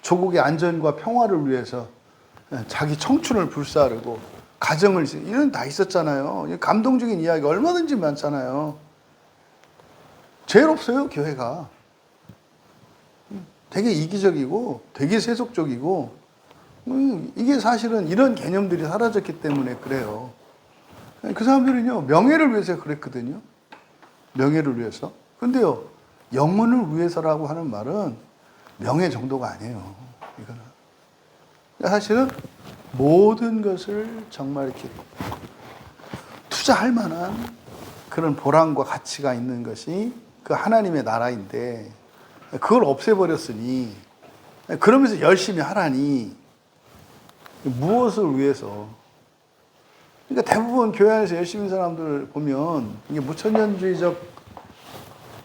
조국의 안전과 평화를 위해서 자기 청춘을 불사르고 가정을 이런 다 있었잖아요. 감동적인 이야기 얼마든지 많잖아요. 제일 없어요, 교회가. 되게 이기적이고 되게 세속적이고 이게 사실은 이런 개념들이 사라졌기 때문에 그래요. 그 사람들은요, 명예를 위해서 그랬거든요. 명예를 위해서. 근데요, 영혼을 위해서라고 하는 말은 명예 정도가 아니에요. 이거는. 사실은 모든 것을 정말 이렇게 투자할 만한 그런 보람과 가치가 있는 것이 그 하나님의 나라인데, 그걸 없애버렸으니, 그러면서 열심히 하라니, 무엇을 위해서? 그러니까 대부분 교회 안에서 열심히 사람들 보면, 이게 무천년주의적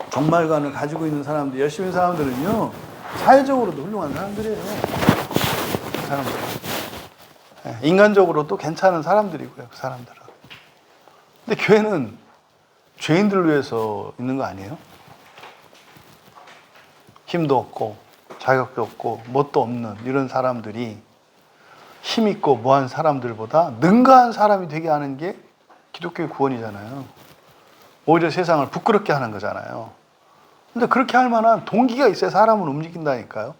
종말관을 가지고 있는 사람들, 열심히 사람들은요, 사회적으로도 훌륭한 사람들이에요. 그 사람들은. 인간적으로도 괜찮은 사람들이고요, 그 사람들은. 근데 교회는 죄인들을 위해서 있는 거 아니에요? 힘도 없고, 자격도 없고, 뭣도 없는 이런 사람들이 힘있고 뭐한 사람들보다 능가한 사람이 되게 하는 게 기독교의 구원이잖아요. 오히려 세상을 부끄럽게 하는 거잖아요. 근데 그렇게 할 만한 동기가 있어야 사람을 움직인다니까요.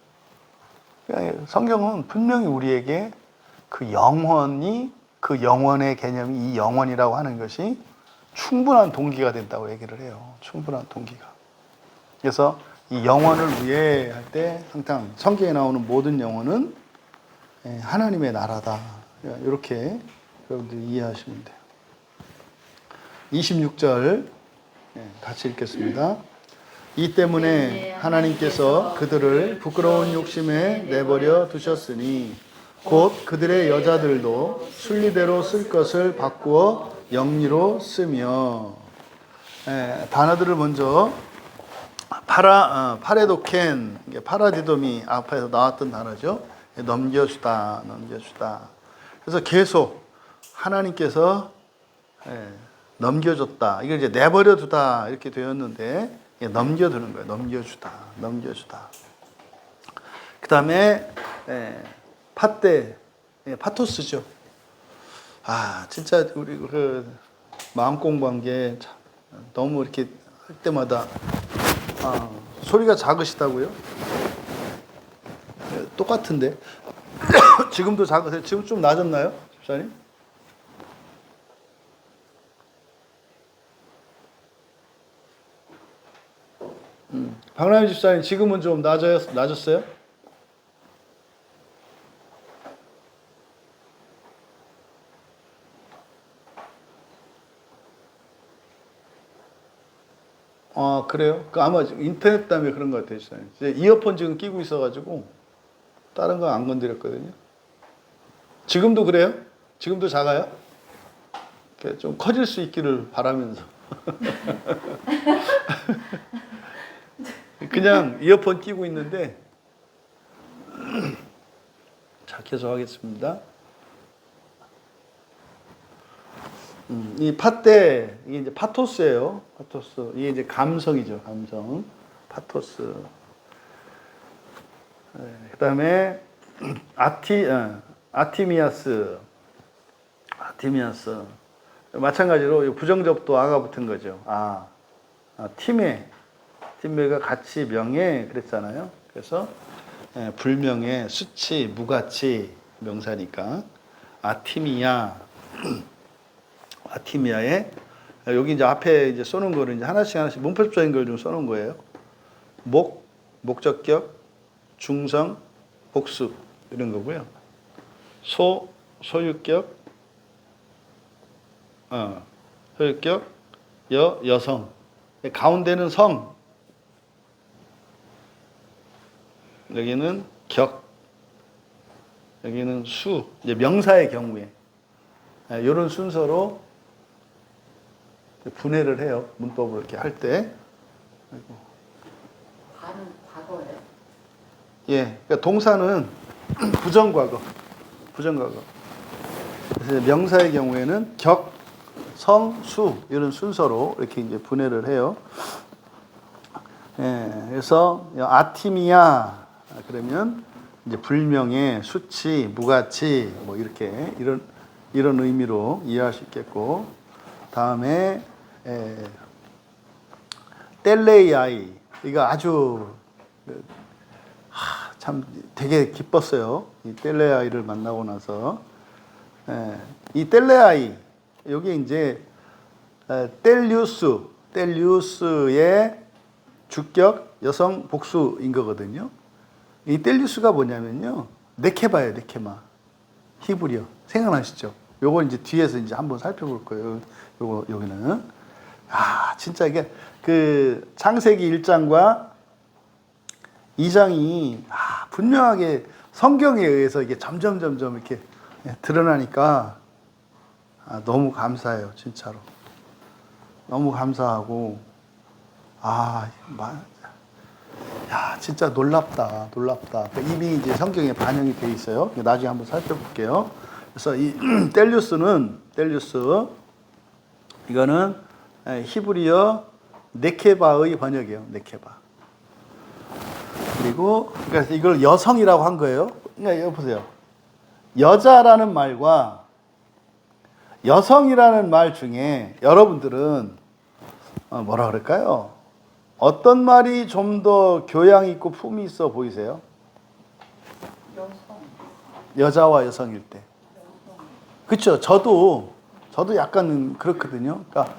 성경은 분명히 우리에게 그 영혼이, 그 영혼의 개념이 이 영혼이라고 하는 것이 충분한 동기가 된다고 얘기를 해요. 충분한 동기가. 그래서 이 영혼을 위해 할 때 항상 성경에 나오는 모든 영혼은 하나님의 나라다. 이렇게 여러분들이 이해하시면 돼요. 26절 같이 읽겠습니다. 이 때문에 하나님께서 그들을 부끄러운 욕심에 내버려 두셨으니 곧 그들의 여자들도 순리대로 쓸 것을 바꾸어 영리로 쓰며. 단어들을 먼저 파레도켄, 파라디돔이 앞에서 나왔던 단어죠. 넘겨주다, 넘겨주다. 그래서 계속 하나님께서 넘겨줬다. 이걸 이제 내버려두다 이렇게 되었는데 넘겨두는 거예요. 넘겨주다, 넘겨주다. 그 다음에 파테, 파토스죠. 아, 진짜 우리 그 마음 공부한 게 너무 이렇게 할 때마다 소리가 작으시다고요? 똑같은데 지금도 작으세요? 지금 좀 낮았나요, 집사님? 박남희 집사님 지금은 좀 낮았어요? 아, 그래요? 그 아마 인터넷 때문에 그런 것 같아요, 집사님. 이어폰 지금 끼고 있어가지고 다른 거 안 건드렸거든요. 지금도 그래요? 지금도 작아요? 좀 커질 수 있기를 바라면서. 그냥 이어폰 끼고 있는데 자, 계속 하겠습니다. 이 파테, 이게 이제 파토스예요. 파토스. 이게 이제 감성이죠. 감성. 파토스. 그다음에 아티미아스. 아티미아스. 마찬가지로 부정접도 아가 붙은 거죠. 팀매가 가치, 명예 그랬잖아요. 그래서 불명예, 수치, 무가치 명사니까 아티미아에 여기 이제 앞에 이제 써놓은 거를 이제 하나씩 문법적인 걸 좀 써놓은 거예요. 목적격, 중성, 복수 이런 거고요. 소유격, 소유격, 여성. 가운데는 성, 여기는 격, 여기는 수. 이제 명사의 경우에 이런 순서로 분해를 해요. 문법을 이렇게 할 때. 과는 과거예요? 예, 그러니까 동사는 부정과거, 부정과거. 그래서 명사의 경우에는 격, 성, 수 이런 순서로 이렇게 이제 분해를 해요. 예, 그래서 아티미아 그러면 이제 불명예, 수치, 무가치 뭐 이렇게 이런 의미로 이해할 수 있겠고, 다음에 텔레이아이 이거 아주 참 되게 기뻤어요. 이 텔레아이를 만나고 나서 이 텔레아이 여기 이제 텔리우스의 주격 여성 복수인 거거든요. 이 텔리우스가 뭐냐면요, 네케바예요. 네케마 히브리어 생각나시죠? 요거 이제 뒤에서 이제 한번 살펴볼 거예요. 요거 여기는 진짜 이게 그 창세기 1장과 2장이 분명하게 성경에 의해서 이게 점점 이렇게 드러나니까 너무 감사해요. 진짜로 너무 감사하고 진짜 놀랍다. 이미 이제 성경에 반영이 돼 있어요. 나중에 한번 살펴볼게요. 그래서 이 텔리우스 이거는 히브리어 네케바의 번역이에요. 네케바. 그리고 그러니까 이걸 여성이라고 한 거예요. 그러니까 여기 보세요. 여자라는 말과 여성이라는 말 중에 여러분들은 뭐라 그럴까요? 어떤 말이 좀 더 교양 있고 품이 있어 보이세요? 여성. 여자와 여성일 때. 그렇죠. 저도 약간 그렇거든요. 그러니까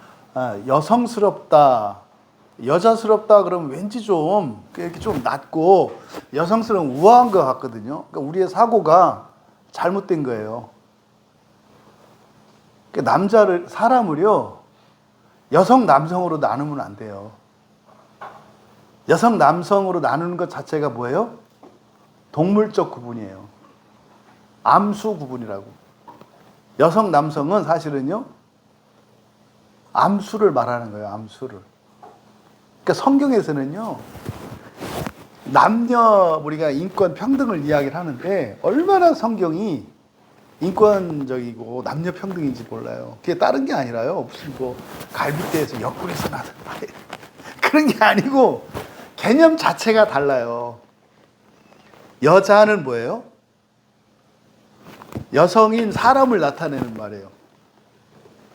여성스럽다, 여자스럽다 그러면 왠지 좀 이렇게 좀 낮고 여성스러운 우아한 것 같거든요. 그러니까 우리의 사고가 잘못된 거예요. 그러니까 사람을요 여성 남성으로 나누면 안 돼요. 여성 남성으로 나누는 것 자체가 뭐예요? 동물적 구분이에요. 암수 구분이라고. 여성 남성은 사실은요 암수를 말하는 거예요. 암수를. 그러니까 성경에서는요 남녀 우리가 인권 평등을 이야기를 하는데 얼마나 성경이 인권적이고 남녀 평등인지 몰라요. 그게 다른 게 아니라요. 무슨 뭐 갈비뼈에서 옆구리에서 나는 그런 게 아니고 개념 자체가 달라요. 여자는 뭐예요? 여성인 사람을 나타내는 말이에요.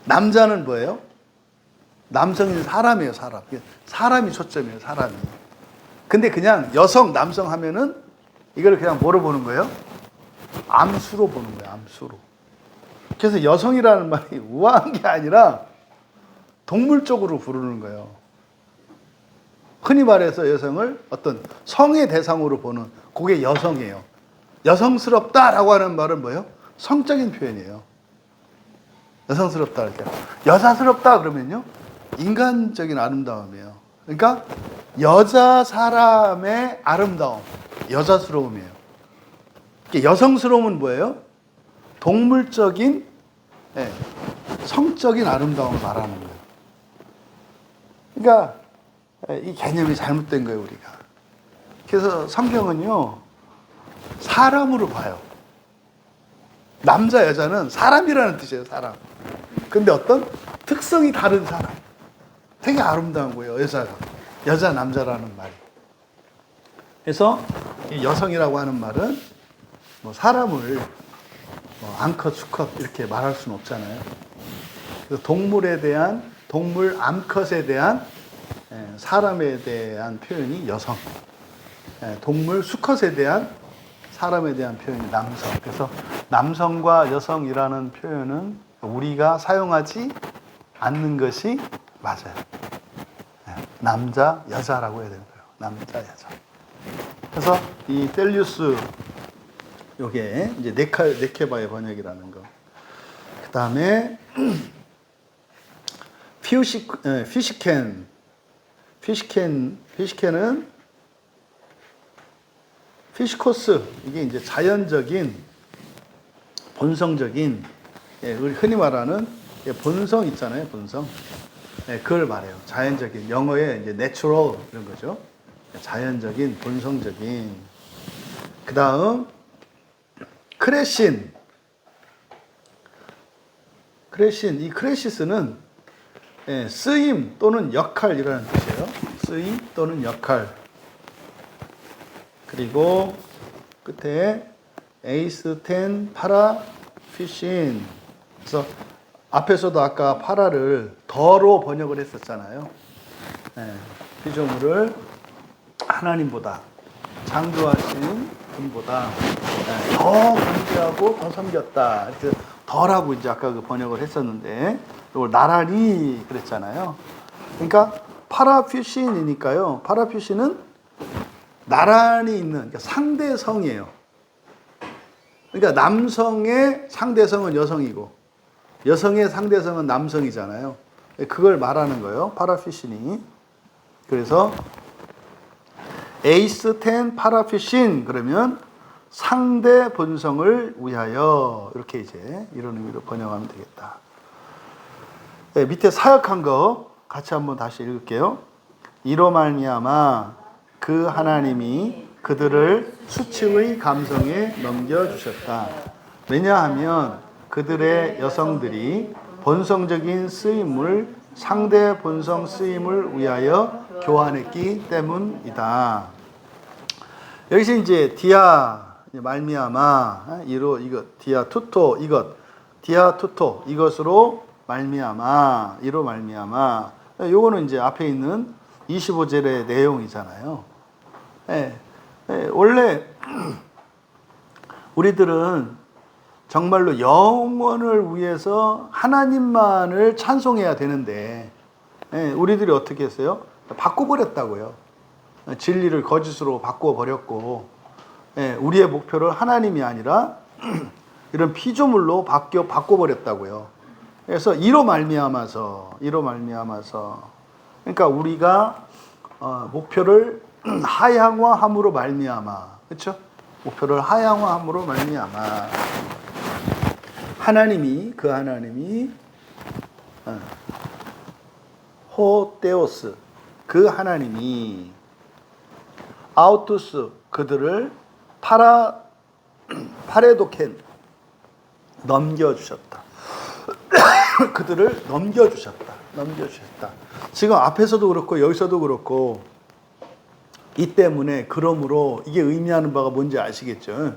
남자는 뭐예요? 남성인 사람이에요. 사람이 초점이에요. 사람이. 근데 그냥 여성, 남성 하면은 이걸 그냥 뭐로 보는 거예요? 암수로 보는 거예요. 암수로. 그래서 여성이라는 말이 우아한 게 아니라 동물적으로 부르는 거예요. 흔히 말해서 여성을 어떤 성의 대상으로 보는 그게 여성이에요. 여성스럽다라고 하는 말은 뭐예요? 성적인 표현이에요. 여성스럽다 할 때. 여자스럽다 그러면요 인간적인 아름다움이에요. 그러니까 여자 사람의 아름다움, 여자스러움이에요. 여성스러움은 뭐예요? 동물적인 성적인 아름다움을 말하는 거예요. 그러니까 이 개념이 잘못된 거예요, 우리가. 그래서 성경은요 사람으로 봐요. 남자 여자는 사람이라는 뜻이에요. 사람. 근데 어떤 특성이 다른 사람. 되게 아름다운 거예요. 여자 남자라는 말이. 그래서 여성이라고 하는 말은 뭐 사람을 암컷 수컷 이렇게 말할 수는 없잖아요. 그래서 동물 암컷에 대한 사람에 대한 표현이 여성, 동물 수컷에 대한 사람에 대한 표현이 남성. 그래서 남성과 여성이라는 표현은 우리가 사용하지 않는 것이 맞아요. 남자, 여자라고 해야 되는 거예요. 남자, 여자. 그래서 이 텔리우스 요게 이제 네케바의 번역이라는 거. 그 다음에 피시켄은 피시코스, 이게 이제 자연적인 본성적인 우리 흔히 말하는 본성 있잖아요. 본성. 그걸 말해요. 자연적인, 영어에 이제 natural 이런 거죠. 자연적인, 본성적인. 그 다음 크레신, 크레신, 이 크레시스는 쓰임 또는 역할이라는 뜻이에요. 쓰임 또는 역할. 그리고 끝에 에이스 텐 파라 피신. 그래서 앞에서도 아까 파라를 더로 번역을 했었잖아요. 피조물을 하나님보다 창조하신 분보다 더 존귀하고 더 섬겼다. 이렇게 더라고 이제 아까 그 번역을 했었는데 이걸 나란히 그랬잖아요. 그러니까 파라퓨신이니까요. 파라퓨신은 나란히 있는 그러니까 상대성이에요. 그러니까 남성의 상대성은 여성이고 여성의 상대성은 남성이잖아요. 그걸 말하는 거예요. 파라퓨신이. 그래서 에이스 텐 파라퓨신 그러면 상대 본성을 위하여 이렇게 이제 이런 의미로 번역하면 되겠다. 네, 밑에 사역한 거 같이 한번 다시 읽을게요. 이로 말미암아 그 하나님이 그들을 수치의 감성에 넘겨주셨다. 왜냐하면 그들의 여성들이 본성적인 쓰임을 상대 본성 쓰임을 위하여 교환했기 때문이다. 여기서 이제 디아 말미암아 이로 이것 디아 투토 이것 디아 투토 이것으로 말미암아 이로 말미암아 요거는 이제 앞에 있는 25절의 내용이잖아요. 원래 우리들은 정말로 영원을 위해서 하나님만을 찬송해야 되는데 우리들이 어떻게 했어요? 바꿔버렸다고요. 진리를 거짓으로 바꿔버렸고 우리의 목표를 하나님이 아니라 이런 피조물로 바꿔버렸다고요. 그래서 이로 말미암아서 그러니까 우리가 목표를 하향화함으로 말미암아 그렇죠? 목표를 하향화함으로 말미암아 하나님이 호테오스 그 하나님이 아우투스 그들을 파레도켄 넘겨주셨다. 그들을 넘겨주셨다. 지금 앞에서도 그렇고 여기서도 그렇고 이 때문에 그러므로 이게 의미하는 바가 뭔지 아시겠죠?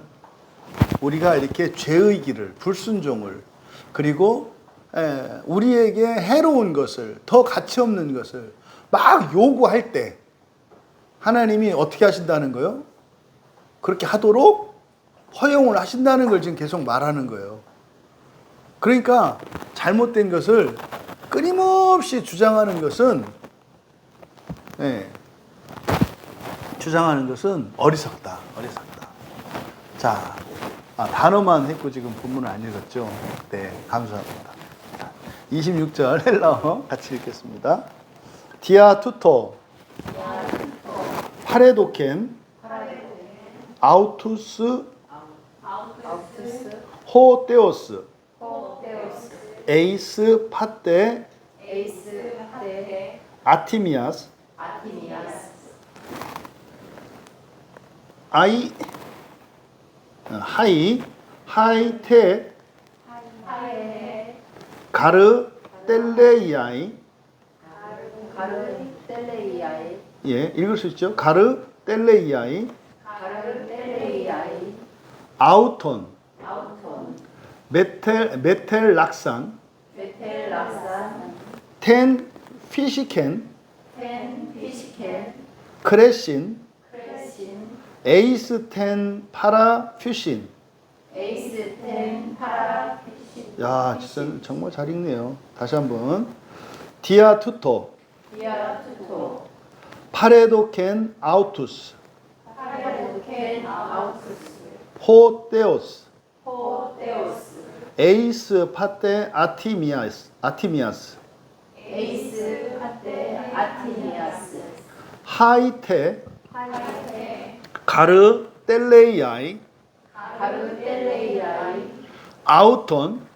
우리가 이렇게 죄의 길을 불순종을 그리고 우리에게 해로운 것을 더 가치 없는 것을 막 요구할 때 하나님이 어떻게 하신다는 거예요? 그렇게 하도록 허용을 하신다는 걸 지금 계속 말하는 거예요. 그러니까 잘못된 것을 끊임없이 주장하는 것은 어리석다. 자, 단어만 했고 지금 본문을 안 읽었죠? 네, 감사합니다. 26절 헬라어 같이 읽겠습니다. 디아 투토 파레도켄 아우투스 호테오스 에이스 파테 아티미아스 하이테 가르 텔레이아이 예, 읽을 수 있죠? 가르 텔레이아이 아우톤 메텔 락산 텐 피시켄 크레신 에이스 텐 파라퓨신 야, 진짜 정말 잘 읽네요. 다시 한번 디아 투토 파레도켄 아우투스 호테오스 에이스 파테 아티미아스 하이테 가르 텔레이아이 아우톤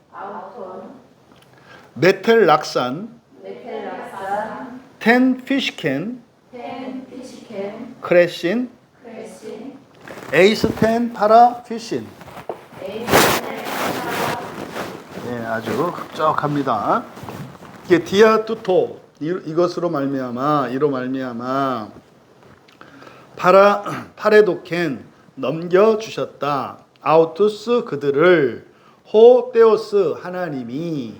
메텔 락산 텐 피시켄 크레신 에이스 텐 파라퓨신 네, 아주 흡족합니다. 이게 디아투토 이것으로 말미암아 이로 말미암아 파레도켄 넘겨 주셨다. 아우투스 그들을 호테오스 하나님이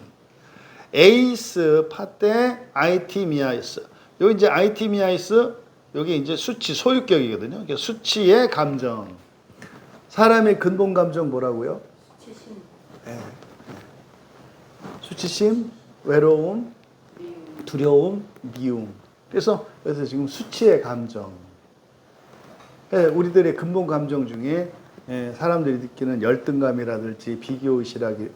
에이스 파테 아이티미아이스 여기 이제 아이티미아이스 여기 이제 수치 소유격이거든요. 수치의 감정. 사람의 근본 감정 뭐라고요? 수치심. 네. 수치심, 외로움, 두려움, 미움. 그래서 지금 수치의 감정. 우리들의 근본 감정 중에 사람들이 느끼는 열등감이라든지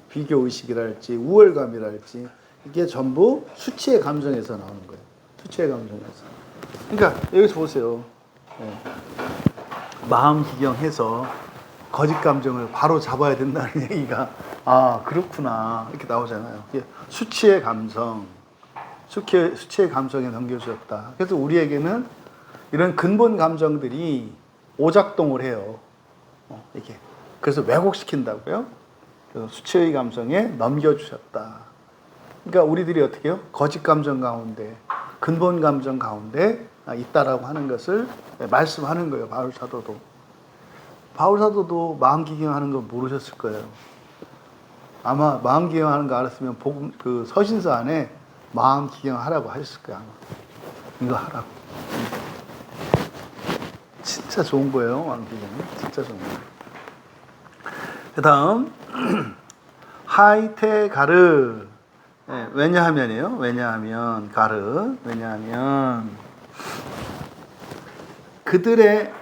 비교의식이랄지 우월감이랄지 이게 전부 수치의 감정에서 나오는 거예요. 수치의 감정에서. 그러니까 여기서 보세요. 마음 기경해서 거짓 감정을 바로 잡아야 된다는 얘기가 아 그렇구나 이렇게 나오잖아요. 수치의 감정, 수치의 감정에 넘겨주었다. 그래서 우리에게는 이런 근본 감정들이 오작동을 해요. 이렇게 그래서 왜곡시킨다고요. 그래서 수치의 감정에 넘겨주셨다. 그러니까 우리들이 어떻게 해요? 거짓 감정 가운데, 근본 감정 가운데 있다라고 하는 것을 말씀하는 거예요. 바울 사도도. 바울 사도도 마음 기경하는 거 모르셨을 거예요. 아마 마음 기경하는 거 알았으면 복음 그 서신서 안에 마음 기경하라고 하셨을 거예요. 아마 이거 하라고. 진짜 좋은 거예요. 마음 기경이 진짜 좋은 거예요. 그다음 하이테가르 왜냐하면이요. 왜냐하면 가르 왜냐하면 그들의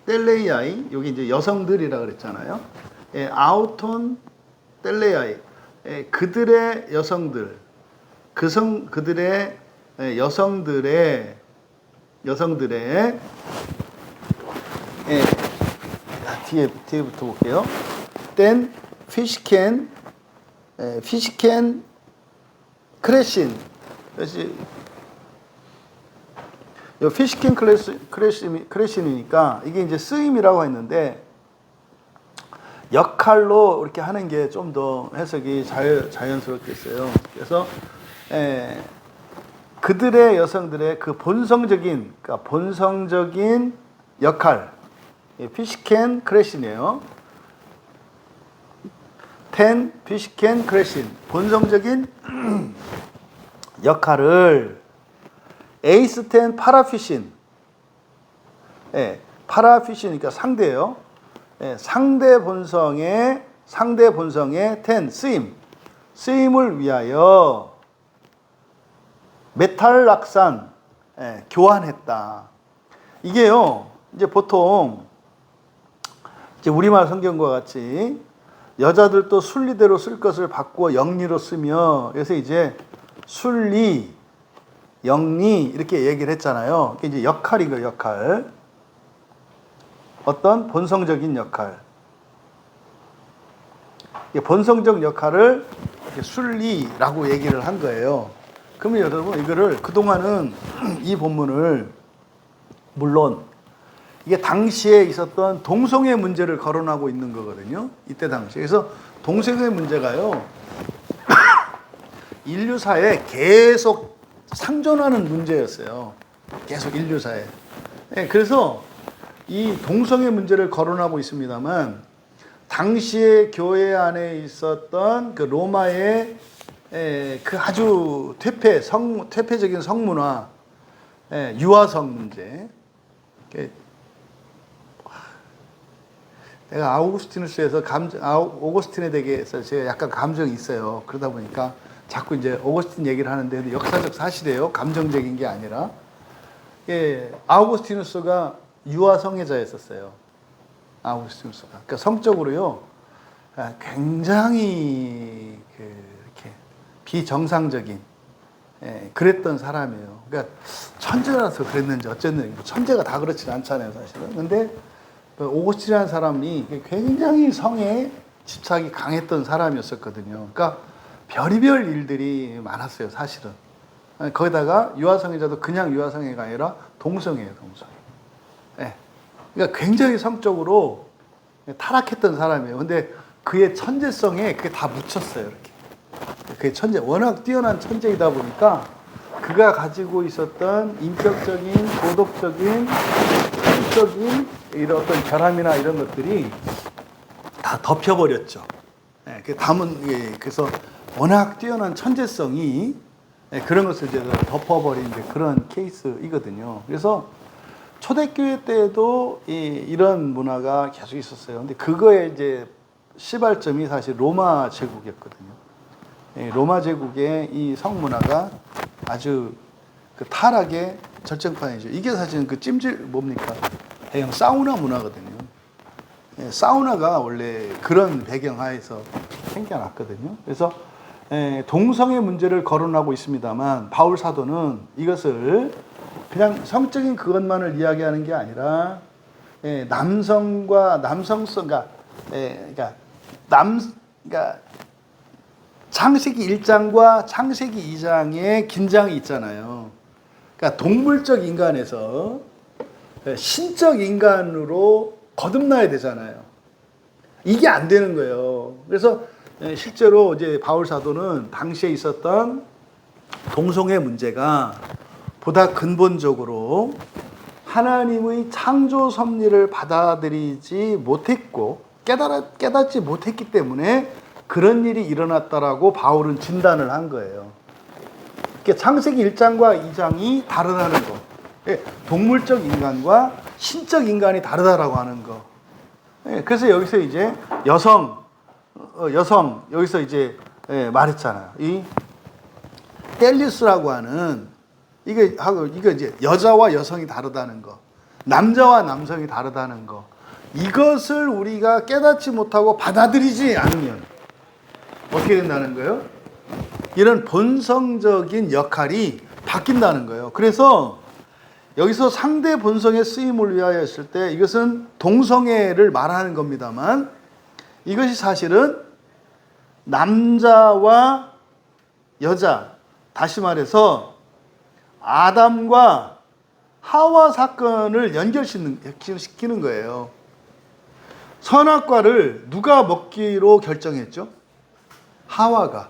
텔레이아이 여기 이제 여성들이라 그랬잖아요. 아우톤 텔레이아이 그들의 여성들 그들의 여성들의 뒤에부터 볼게요. 땐 피시켄 크레신 요 피시켄 크레신이니까 이게 이제 쓰임이라고 했는데 역할로 이렇게 하는 게 좀 더 해석이 자연스럽겠어요. 그래서 그들의 여성들의 그 본성적인 역할 피시켄 크레신이에요. 텐 피시켄 크레신 본성적인 역할을 에이스텐 파라피신 파라피신이니까 상대예요. 상대 본성의 텐 쓰임을 위하여 메탈락산 교환했다. 이게요. 이제 보통 이제 우리말 성경과 같이 여자들도 순리대로 쓸 것을 바꾸어 영리로 쓰며 그래서 이제 순리, 영리 이렇게 얘기를 했잖아요. 이게 이제 역할이고 역할. 어떤 본성적인 역할. 본성적 역할을 순리라고 얘기를 한 거예요. 그러면 여러분 이거를 그동안은 이 본문을 물론 이게 당시에 있었던 동성애 문제를 거론하고 있는 거거든요. 이때 당시에. 그래서 동성애 문제가요. 인류사에 계속 상존하는 문제였어요. 계속 인류사에. 그래서 이 동성애 문제를 거론하고 있습니다만 당시에 교회 안에 있었던 그 로마의 그 아주 퇴폐적인 성문화, 유아성 문제. 내가 아우구스티누스에서 오거스틴에 대해서 제가 약간 감정이 있어요. 그러다 보니까 자꾸 이제 오거스틴 얘기를 하는데 역사적 사실이에요. 감정적인 게 아니라. 아우구스티누스가 유아 성애자였었어요. 아우구스티누스가. 그러니까 성적으로요, 굉장히 이렇게 비정상적인, 그랬던 사람이에요. 그러니까 천재라서 그랬는지 어쨌는지, 천재가 다 그렇진 않잖아요, 사실은. 근데 오거스틴이라는 사람이 굉장히 성에 집착이 강했던 사람이었었거든요. 그러니까 별의별 일들이 많았어요, 사실은. 거기다가 유아성애자도 그냥 유아성애가 아니라 동성애예요, 동성애. 그러니까 굉장히 성적으로 타락했던 사람이에요. 근데 그의 천재성에 그게 다 묻혔어요. 이렇게. 그의 워낙 뛰어난 천재이다 보니까 그가 가지고 있었던 인격적인, 도덕적인, 사회적인 이런 어떤 결함이나 이런 것들이 다 덮여버렸죠. 그래서 워낙 뛰어난 천재성이 그런 것을 이제 덮어버린 그런 케이스이거든요. 그래서 초대교회 때에도 이런 문화가 계속 있었어요. 근데 그거의 이제 시발점이 사실 로마 제국이었거든요. 로마 제국의 이 성문화가 아주 그 타락의 절정판이죠. 이게 사실은 그 뭡니까? 대형 사우나 문화거든요. 사우나가 원래 그런 배경하에서 생겨났거든요. 그래서 동성애 문제를 거론하고 있습니다만 바울 사도는 이것을 그냥 성적인 그것만을 이야기하는 게 아니라 남성과 남성성, 그러니까 창세기 1장과 창세기 2장의 긴장이 있잖아요. 그러니까 동물적 인간에서 신적 인간으로 거듭나야 되잖아요. 이게 안 되는 거예요. 그래서 실제로 이제 바울 사도는 당시에 있었던 동성애 문제가 보다 근본적으로 하나님의 창조 섭리를 받아들이지 못했고 깨닫지 못했기 때문에 그런 일이 일어났다라고 바울은 진단을 한 거예요. 그러니까 창세기 1장과 2장이 다르다는 거. 동물적 인간과 신적 인간이 다르다라고 하는 거. 그래서 여기서 이제 여성 여기서 이제 말했잖아요. 이 텔리스라고 하는 이거 이제 여자와 여성이 다르다는 거, 남자와 남성이 다르다는 거. 이것을 우리가 깨닫지 못하고 받아들이지 않으면 어떻게 된다는 거예요? 이런 본성적인 역할이 바뀐다는 거예요. 그래서 여기서 상대 본성의 쓰임을 위하여 했을 때 이것은 동성애를 말하는 겁니다만 이것이 사실은 남자와 여자, 다시 말해서 아담과 하와 사건을 연결시키는 거예요. 선악과를 누가 먹기로 결정했죠? 하와가.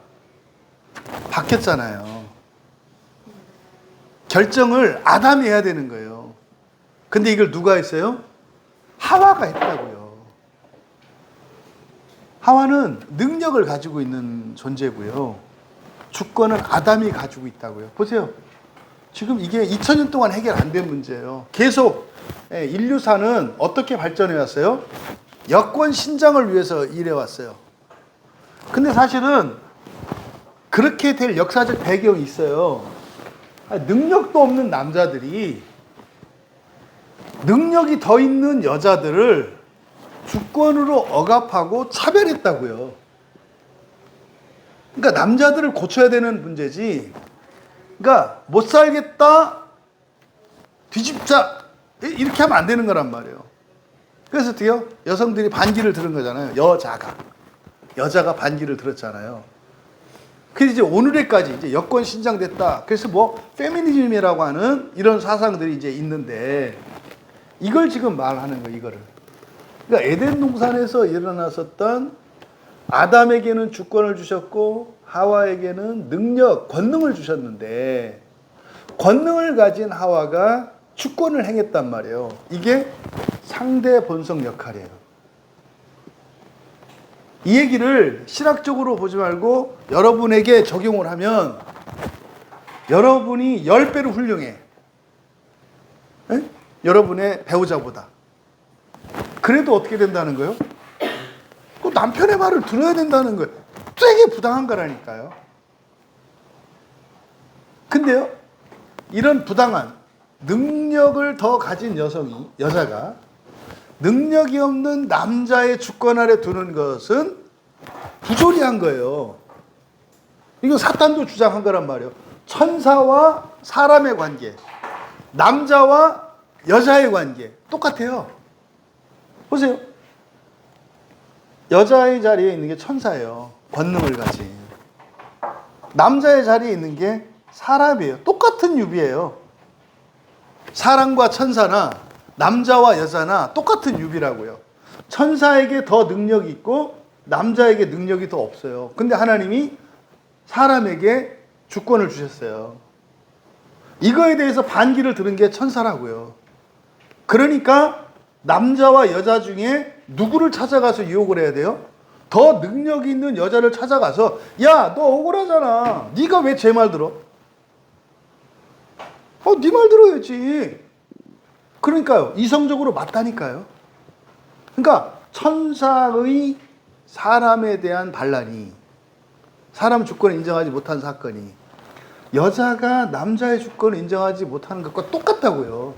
바뀌었잖아요. 결정을 아담이 해야 되는 거예요. 근데 이걸 누가 했어요? 하와가 했다고요. 하와는 능력을 가지고 있는 존재고요. 주권은 아담이 가지고 있다고요. 보세요. 지금 이게 2000년 동안 해결 안 된 문제예요. 계속 인류사는 어떻게 발전해 왔어요? 여권 신장을 위해서 일해 왔어요. 근데 사실은 그렇게 될 역사적 배경이 있어요. 능력도 없는 남자들이 능력이 더 있는 여자들을 주권으로 억압하고 차별했다고요. 그러니까 남자들을 고쳐야 되는 문제지. 그러니까 못 살겠다, 뒤집자 이렇게 하면 안 되는 거란 말이에요. 그래서 어떻게요? 여성들이 반기를 들은 거잖아요. 여자가 반기를 들었잖아요. 그래서 이제 오늘에까지 이제 여권 신장됐다. 그래서 뭐 페미니즘이라고 하는 이런 사상들이 이제 있는데 이걸 지금 말하는 거예요. 이거를. 그러니까 에덴 동산에서 일어났었던 아담에게는 주권을 주셨고 하와에게는 권능을 주셨는데 권능을 가진 하와가 주권을 행했단 말이에요. 이게 상대 본성 역할이에요. 이 얘기를 신학적으로 보지 말고 여러분에게 적용을 하면 여러분이 10배로 훌륭해. 에? 여러분의 배우자보다. 그래도 어떻게 된다는 거예요? 그 남편의 말을 들어야 된다는 거예요. 되게 부당한 거라니까요. 근데요, 이런 부당한 능력을 더 가진 여자가 능력이 없는 남자의 주권 아래 두는 것은 부조리한 거예요. 이거 사탄도 주장한 거란 말이에요. 천사와 사람의 관계, 남자와 여자의 관계 똑같아요. 보세요. 여자의 자리에 있는 게 천사예요. 권능을 가진. 남자의 자리에 있는 게 사람이에요. 똑같은 유비예요. 사람과 천사나 남자와 여자나 똑같은 유비라고요. 천사에게 더 능력이 있고 남자에게 능력이 더 없어요. 근데 하나님이 사람에게 주권을 주셨어요. 이거에 대해서 반기를 들은 게 천사라고요. 그러니까 남자와 여자 중에 누구를 찾아가서 유혹을 해야 돼요? 더 능력이 있는 여자를 찾아가서 야, 너 억울하잖아. 네가 왜 제 말 들어? 네 말 들어야지. 그러니까요. 이성적으로 맞다니까요. 그러니까 천사의 사람에 대한 반란이, 사람 주권을 인정하지 못한 사건이 여자가 남자의 주권을 인정하지 못하는 것과 똑같다고요.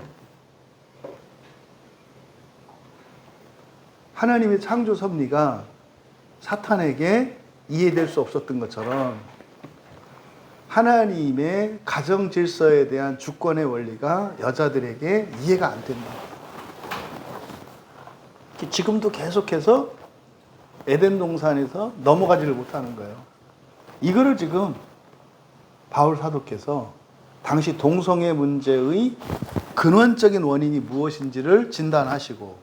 하나님의 창조 섭리가 사탄에게 이해될 수 없었던 것처럼 하나님의 가정 질서에 대한 주권의 원리가 여자들에게 이해가 안 된다. 지금도 계속해서 에덴 동산에서 넘어가지를 못하는 거예요. 이거를 지금 바울 사도께서 당시 동성애 문제의 근원적인 원인이 무엇인지를 진단하시고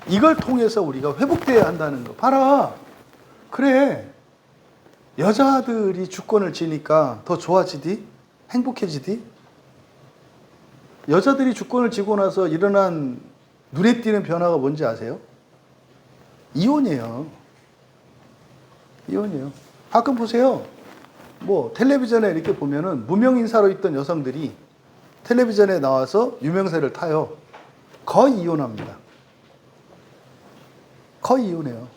이걸 통해서 우리가 회복되어야 한다는 거. 봐라. 그래. 여자들이 주권을 쥐니까 더 좋아지디? 행복해지디? 여자들이 주권을 쥐고 나서 일어난 눈에 띄는 변화가 뭔지 아세요? 이혼이에요. 이혼이에요. 가끔 보세요. 뭐 텔레비전에 이렇게 보면은 무명 인사로 있던 여성들이 텔레비전에 나와서 유명세를 타요. 거의 이혼합니다. 거의 이혼해요.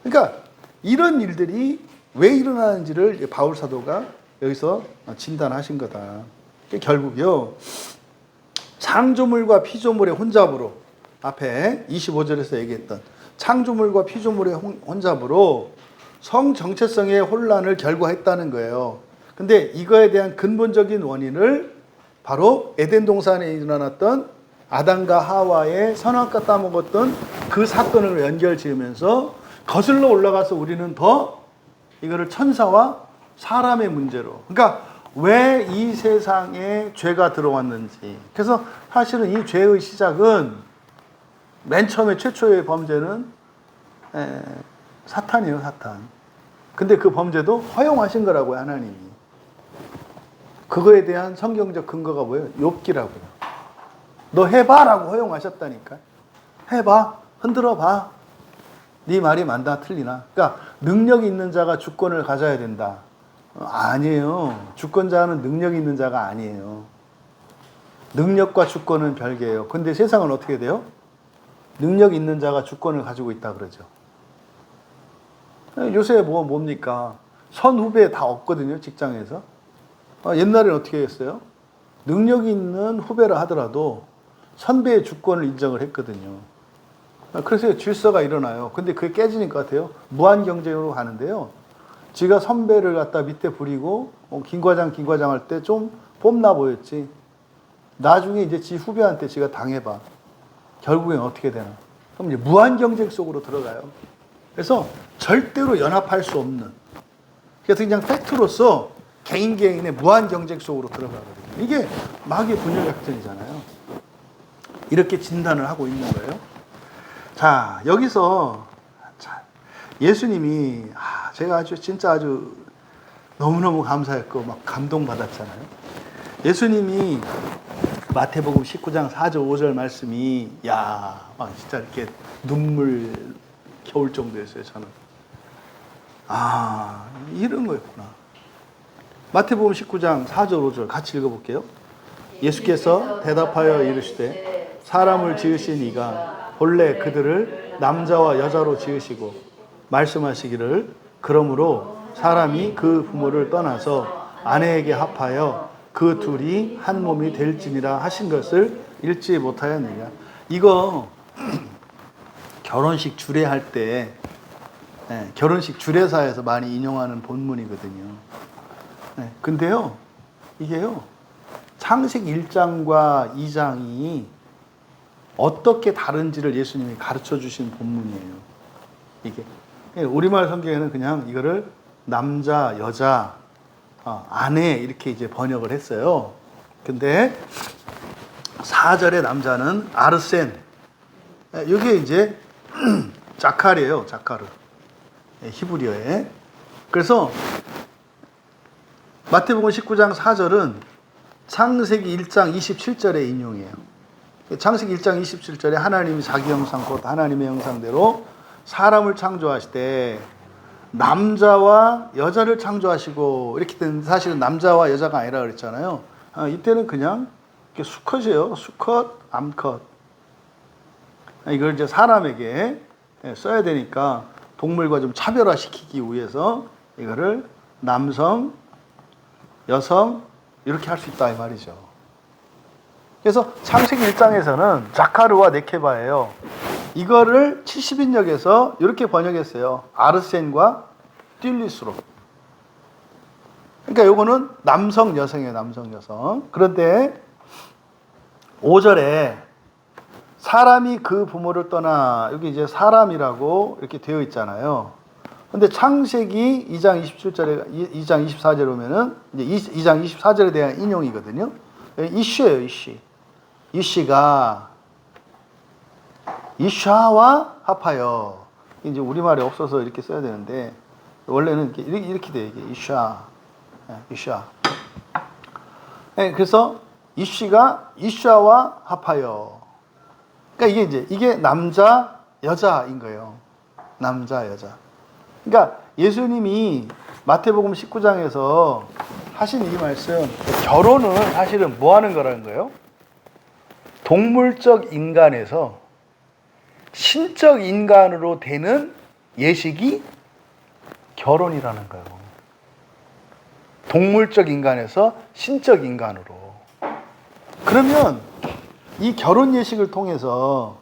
그러니까 이런 일들이 왜 일어나는지를 바울 사도가 여기서 진단하신 거다. 결국요, 창조물과 피조물의 혼잡으로, 앞에 25절에서 얘기했던 창조물과 피조물의 혼잡으로 성 정체성의 혼란을 결과했다는 거예요. 근데 이거에 대한 근본적인 원인을 바로 에덴 동산에 일어났던 아담과 하와의 선악과 따먹었던 그 사건을 연결 지으면서 거슬러 올라가서 우리는 더 이거를 천사와 사람의 문제로, 그러니까 왜 이 세상에 죄가 들어왔는지. 그래서 사실은 이 죄의 시작은 맨 처음에 최초의 범죄는 사탄이에요, 사탄. 근데 그 범죄도 허용하신 거라고요, 하나님이. 그거에 대한 성경적 근거가 뭐예요? 욥기라고요. 너 해봐라고 허용하셨다니까. 해봐, 흔들어봐. 네 말이 맞나 틀리나. 그러니까 능력 있는 자가 주권을 가져야 된다. 아니에요. 주권자는 능력 있는 자가 아니에요. 능력과 주권은 별개예요. 근데 세상은 어떻게 돼요? 능력 있는 자가 주권을 가지고 있다 그러죠. 요새 뭡니까? 선후배 다 없거든요, 직장에서. 옛날에는 어떻게 했어요? 능력이 있는 후배라 하더라도 선배의 주권을 인정을 했거든요. 그래서 질서가 일어나요. 근데 그게 깨지니까 같아요. 무한 경쟁으로 가는데요. 지가 선배를 갖다 밑에 부리고 김과장 할 때 좀 뽐나 보였지. 나중에 이제 지 후배한테 지가 당해봐. 결국엔 어떻게 되나? 그럼 이제 무한 경쟁 속으로 들어가요. 그래서 절대로 연합할 수 없는. 그래서 그냥 팩트로서 개인의 무한 경쟁 속으로 들어가거든요. 이게 마귀의 분열 작전이잖아요. 이렇게 진단을 하고 있는 거예요. 자, 여기서 예수님이 제가 진짜 아주 너무너무 감사했고 막 감동받았잖아요. 예수님이 마태복음 19장 4절 5절 말씀이 막 진짜 이렇게 눈물 겨울 정도였어요, 저는. 이런 거였구나. 마태복음 19장 4절 5절 같이 읽어볼게요. 예수께서 대답하여 이르시되 사람을 지으신 이가 본래 그들을 남자와 여자로 지으시고 말씀하시기를 그러므로 사람이 그 부모를 떠나서 아내에게 합하여 그 둘이 한 몸이 될지니라 하신 것을 읽지 못하였느냐. 이거 결혼식 주례할 때 결혼식 주례사에서 많이 인용하는 본문이거든요. 근데요, 이게요, 창세기 1장과 2장이 어떻게 다른지를 예수님이 가르쳐 주신 본문이에요. 이게 우리말 성경에는 그냥 이거를 남자, 여자, 아내 이렇게 이제 번역을 했어요. 근데 4절의 남자는 아르센. 이게 이제 자카르예요. 자카르. 히브리어에. 그래서 마태복음 19장 4절은 창세기 1장 27절의 인용이에요. 창세기 1장 27절에 하나님이 자기 형상 곧 하나님의 형상대로 사람을 창조하시되 남자와 여자를 창조하시고 이렇게 된 사실은 남자와 여자가 아니라 그랬잖아요. 이때는 그냥 수컷이에요. 수컷, 암컷. 이걸 이제 사람에게 써야 되니까 동물과 좀 차별화시키기 위해서 이거를 남성, 여성 이렇게 할 수 있다 이 말이죠. 그래서 창세기 1장에서는 자카르와 네케바예요. 이거를 70인역에서 이렇게 번역했어요. 아르센과 띨리스로. 그러니까 요거는 남성 여성이에요. 남성 여성. 그런데 5절에 사람이 그 부모를 떠나 여기 이제 사람이라고 이렇게 되어 있잖아요. 근데 창세기 2장 27절에 2장 24절에 오면은 이제 2장 24절에 대한 인용이거든요. 이슈예요, 이슈. 이슈가 이샤와 합하여. 이제 우리말에 없어서 이렇게 써야 되는데 원래는 이렇게 돼요. 이게 이샤. 이샤. 그래서 이슈가 이샤와 합하여. 그러니까 이게 남자 여자인 거예요. 남자 여자. 그러니까 예수님이 마태복음 19장에서 하신 이 말씀, 결혼은 사실은 뭐 하는 거라는 거예요? 동물적 인간에서 신적 인간으로 되는 예식이 결혼이라는 거예요. 동물적 인간에서 신적 인간으로. 그러면 이 결혼 예식을 통해서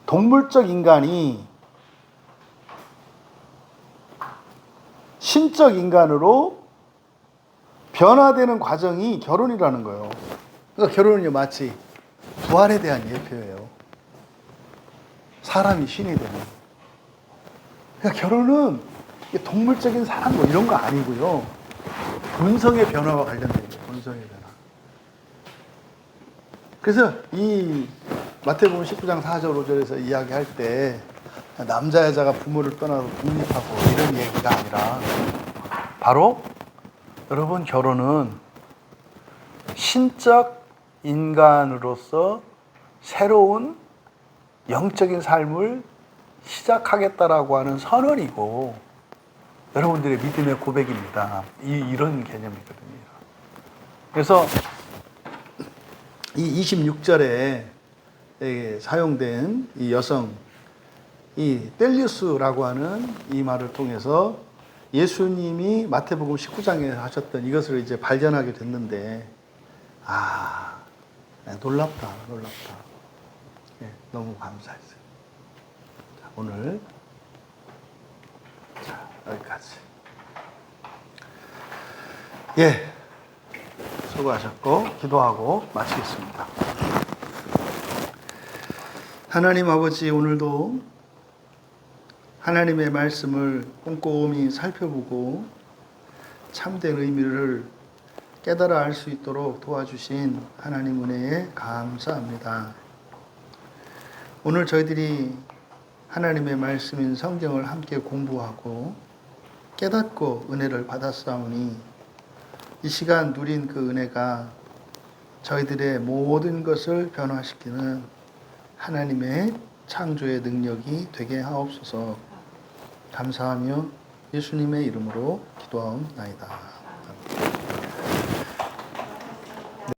동물적 인간이 신적 인간으로 변화되는 과정이 결혼이라는 거예요. 그러니까 결혼은요, 마치 부활에 대한 예표예요. 사람이 신이 되는. 그러니까 결혼은 동물적인 사람 뭐 이런 거 아니고요. 본성의 변화와 관련된 거예요. 본성의 변화. 그래서 이 마태복음 19장 4절 5절에서 이야기할 때 남자 여자가 부모를 떠나서 독립하고 이런 얘기가 아니라 바로 여러분 결혼은 신적 인간으로서 새로운 영적인 삶을 시작하겠다라고 하는 선언이고 여러분들의 믿음의 고백입니다. 이런 개념이거든요. 그래서 이 26절에 사용된 이 여성, 이 텔리우스라고 하는 이 말을 통해서 예수님이 마태복음 19장에 하셨던 이것을 이제 발견하게 됐는데, 놀랍다. 너무 감사했어요. 자, 오늘 여기까지. 수고하셨고 기도하고 마치겠습니다. 하나님 아버지, 오늘도 하나님의 말씀을 꼼꼼히 살펴보고 참된 의미를 깨달아 알 수 있도록 도와주신 하나님 은혜에 감사합니다. 오늘 저희들이 하나님의 말씀인 성경을 함께 공부하고 깨닫고 은혜를 받았사오니 이 시간 누린 그 은혜가 저희들의 모든 것을 변화시키는 하나님의 창조의 능력이 되게 하옵소서. 감사하며 예수님의 이름으로 기도하옵나이다.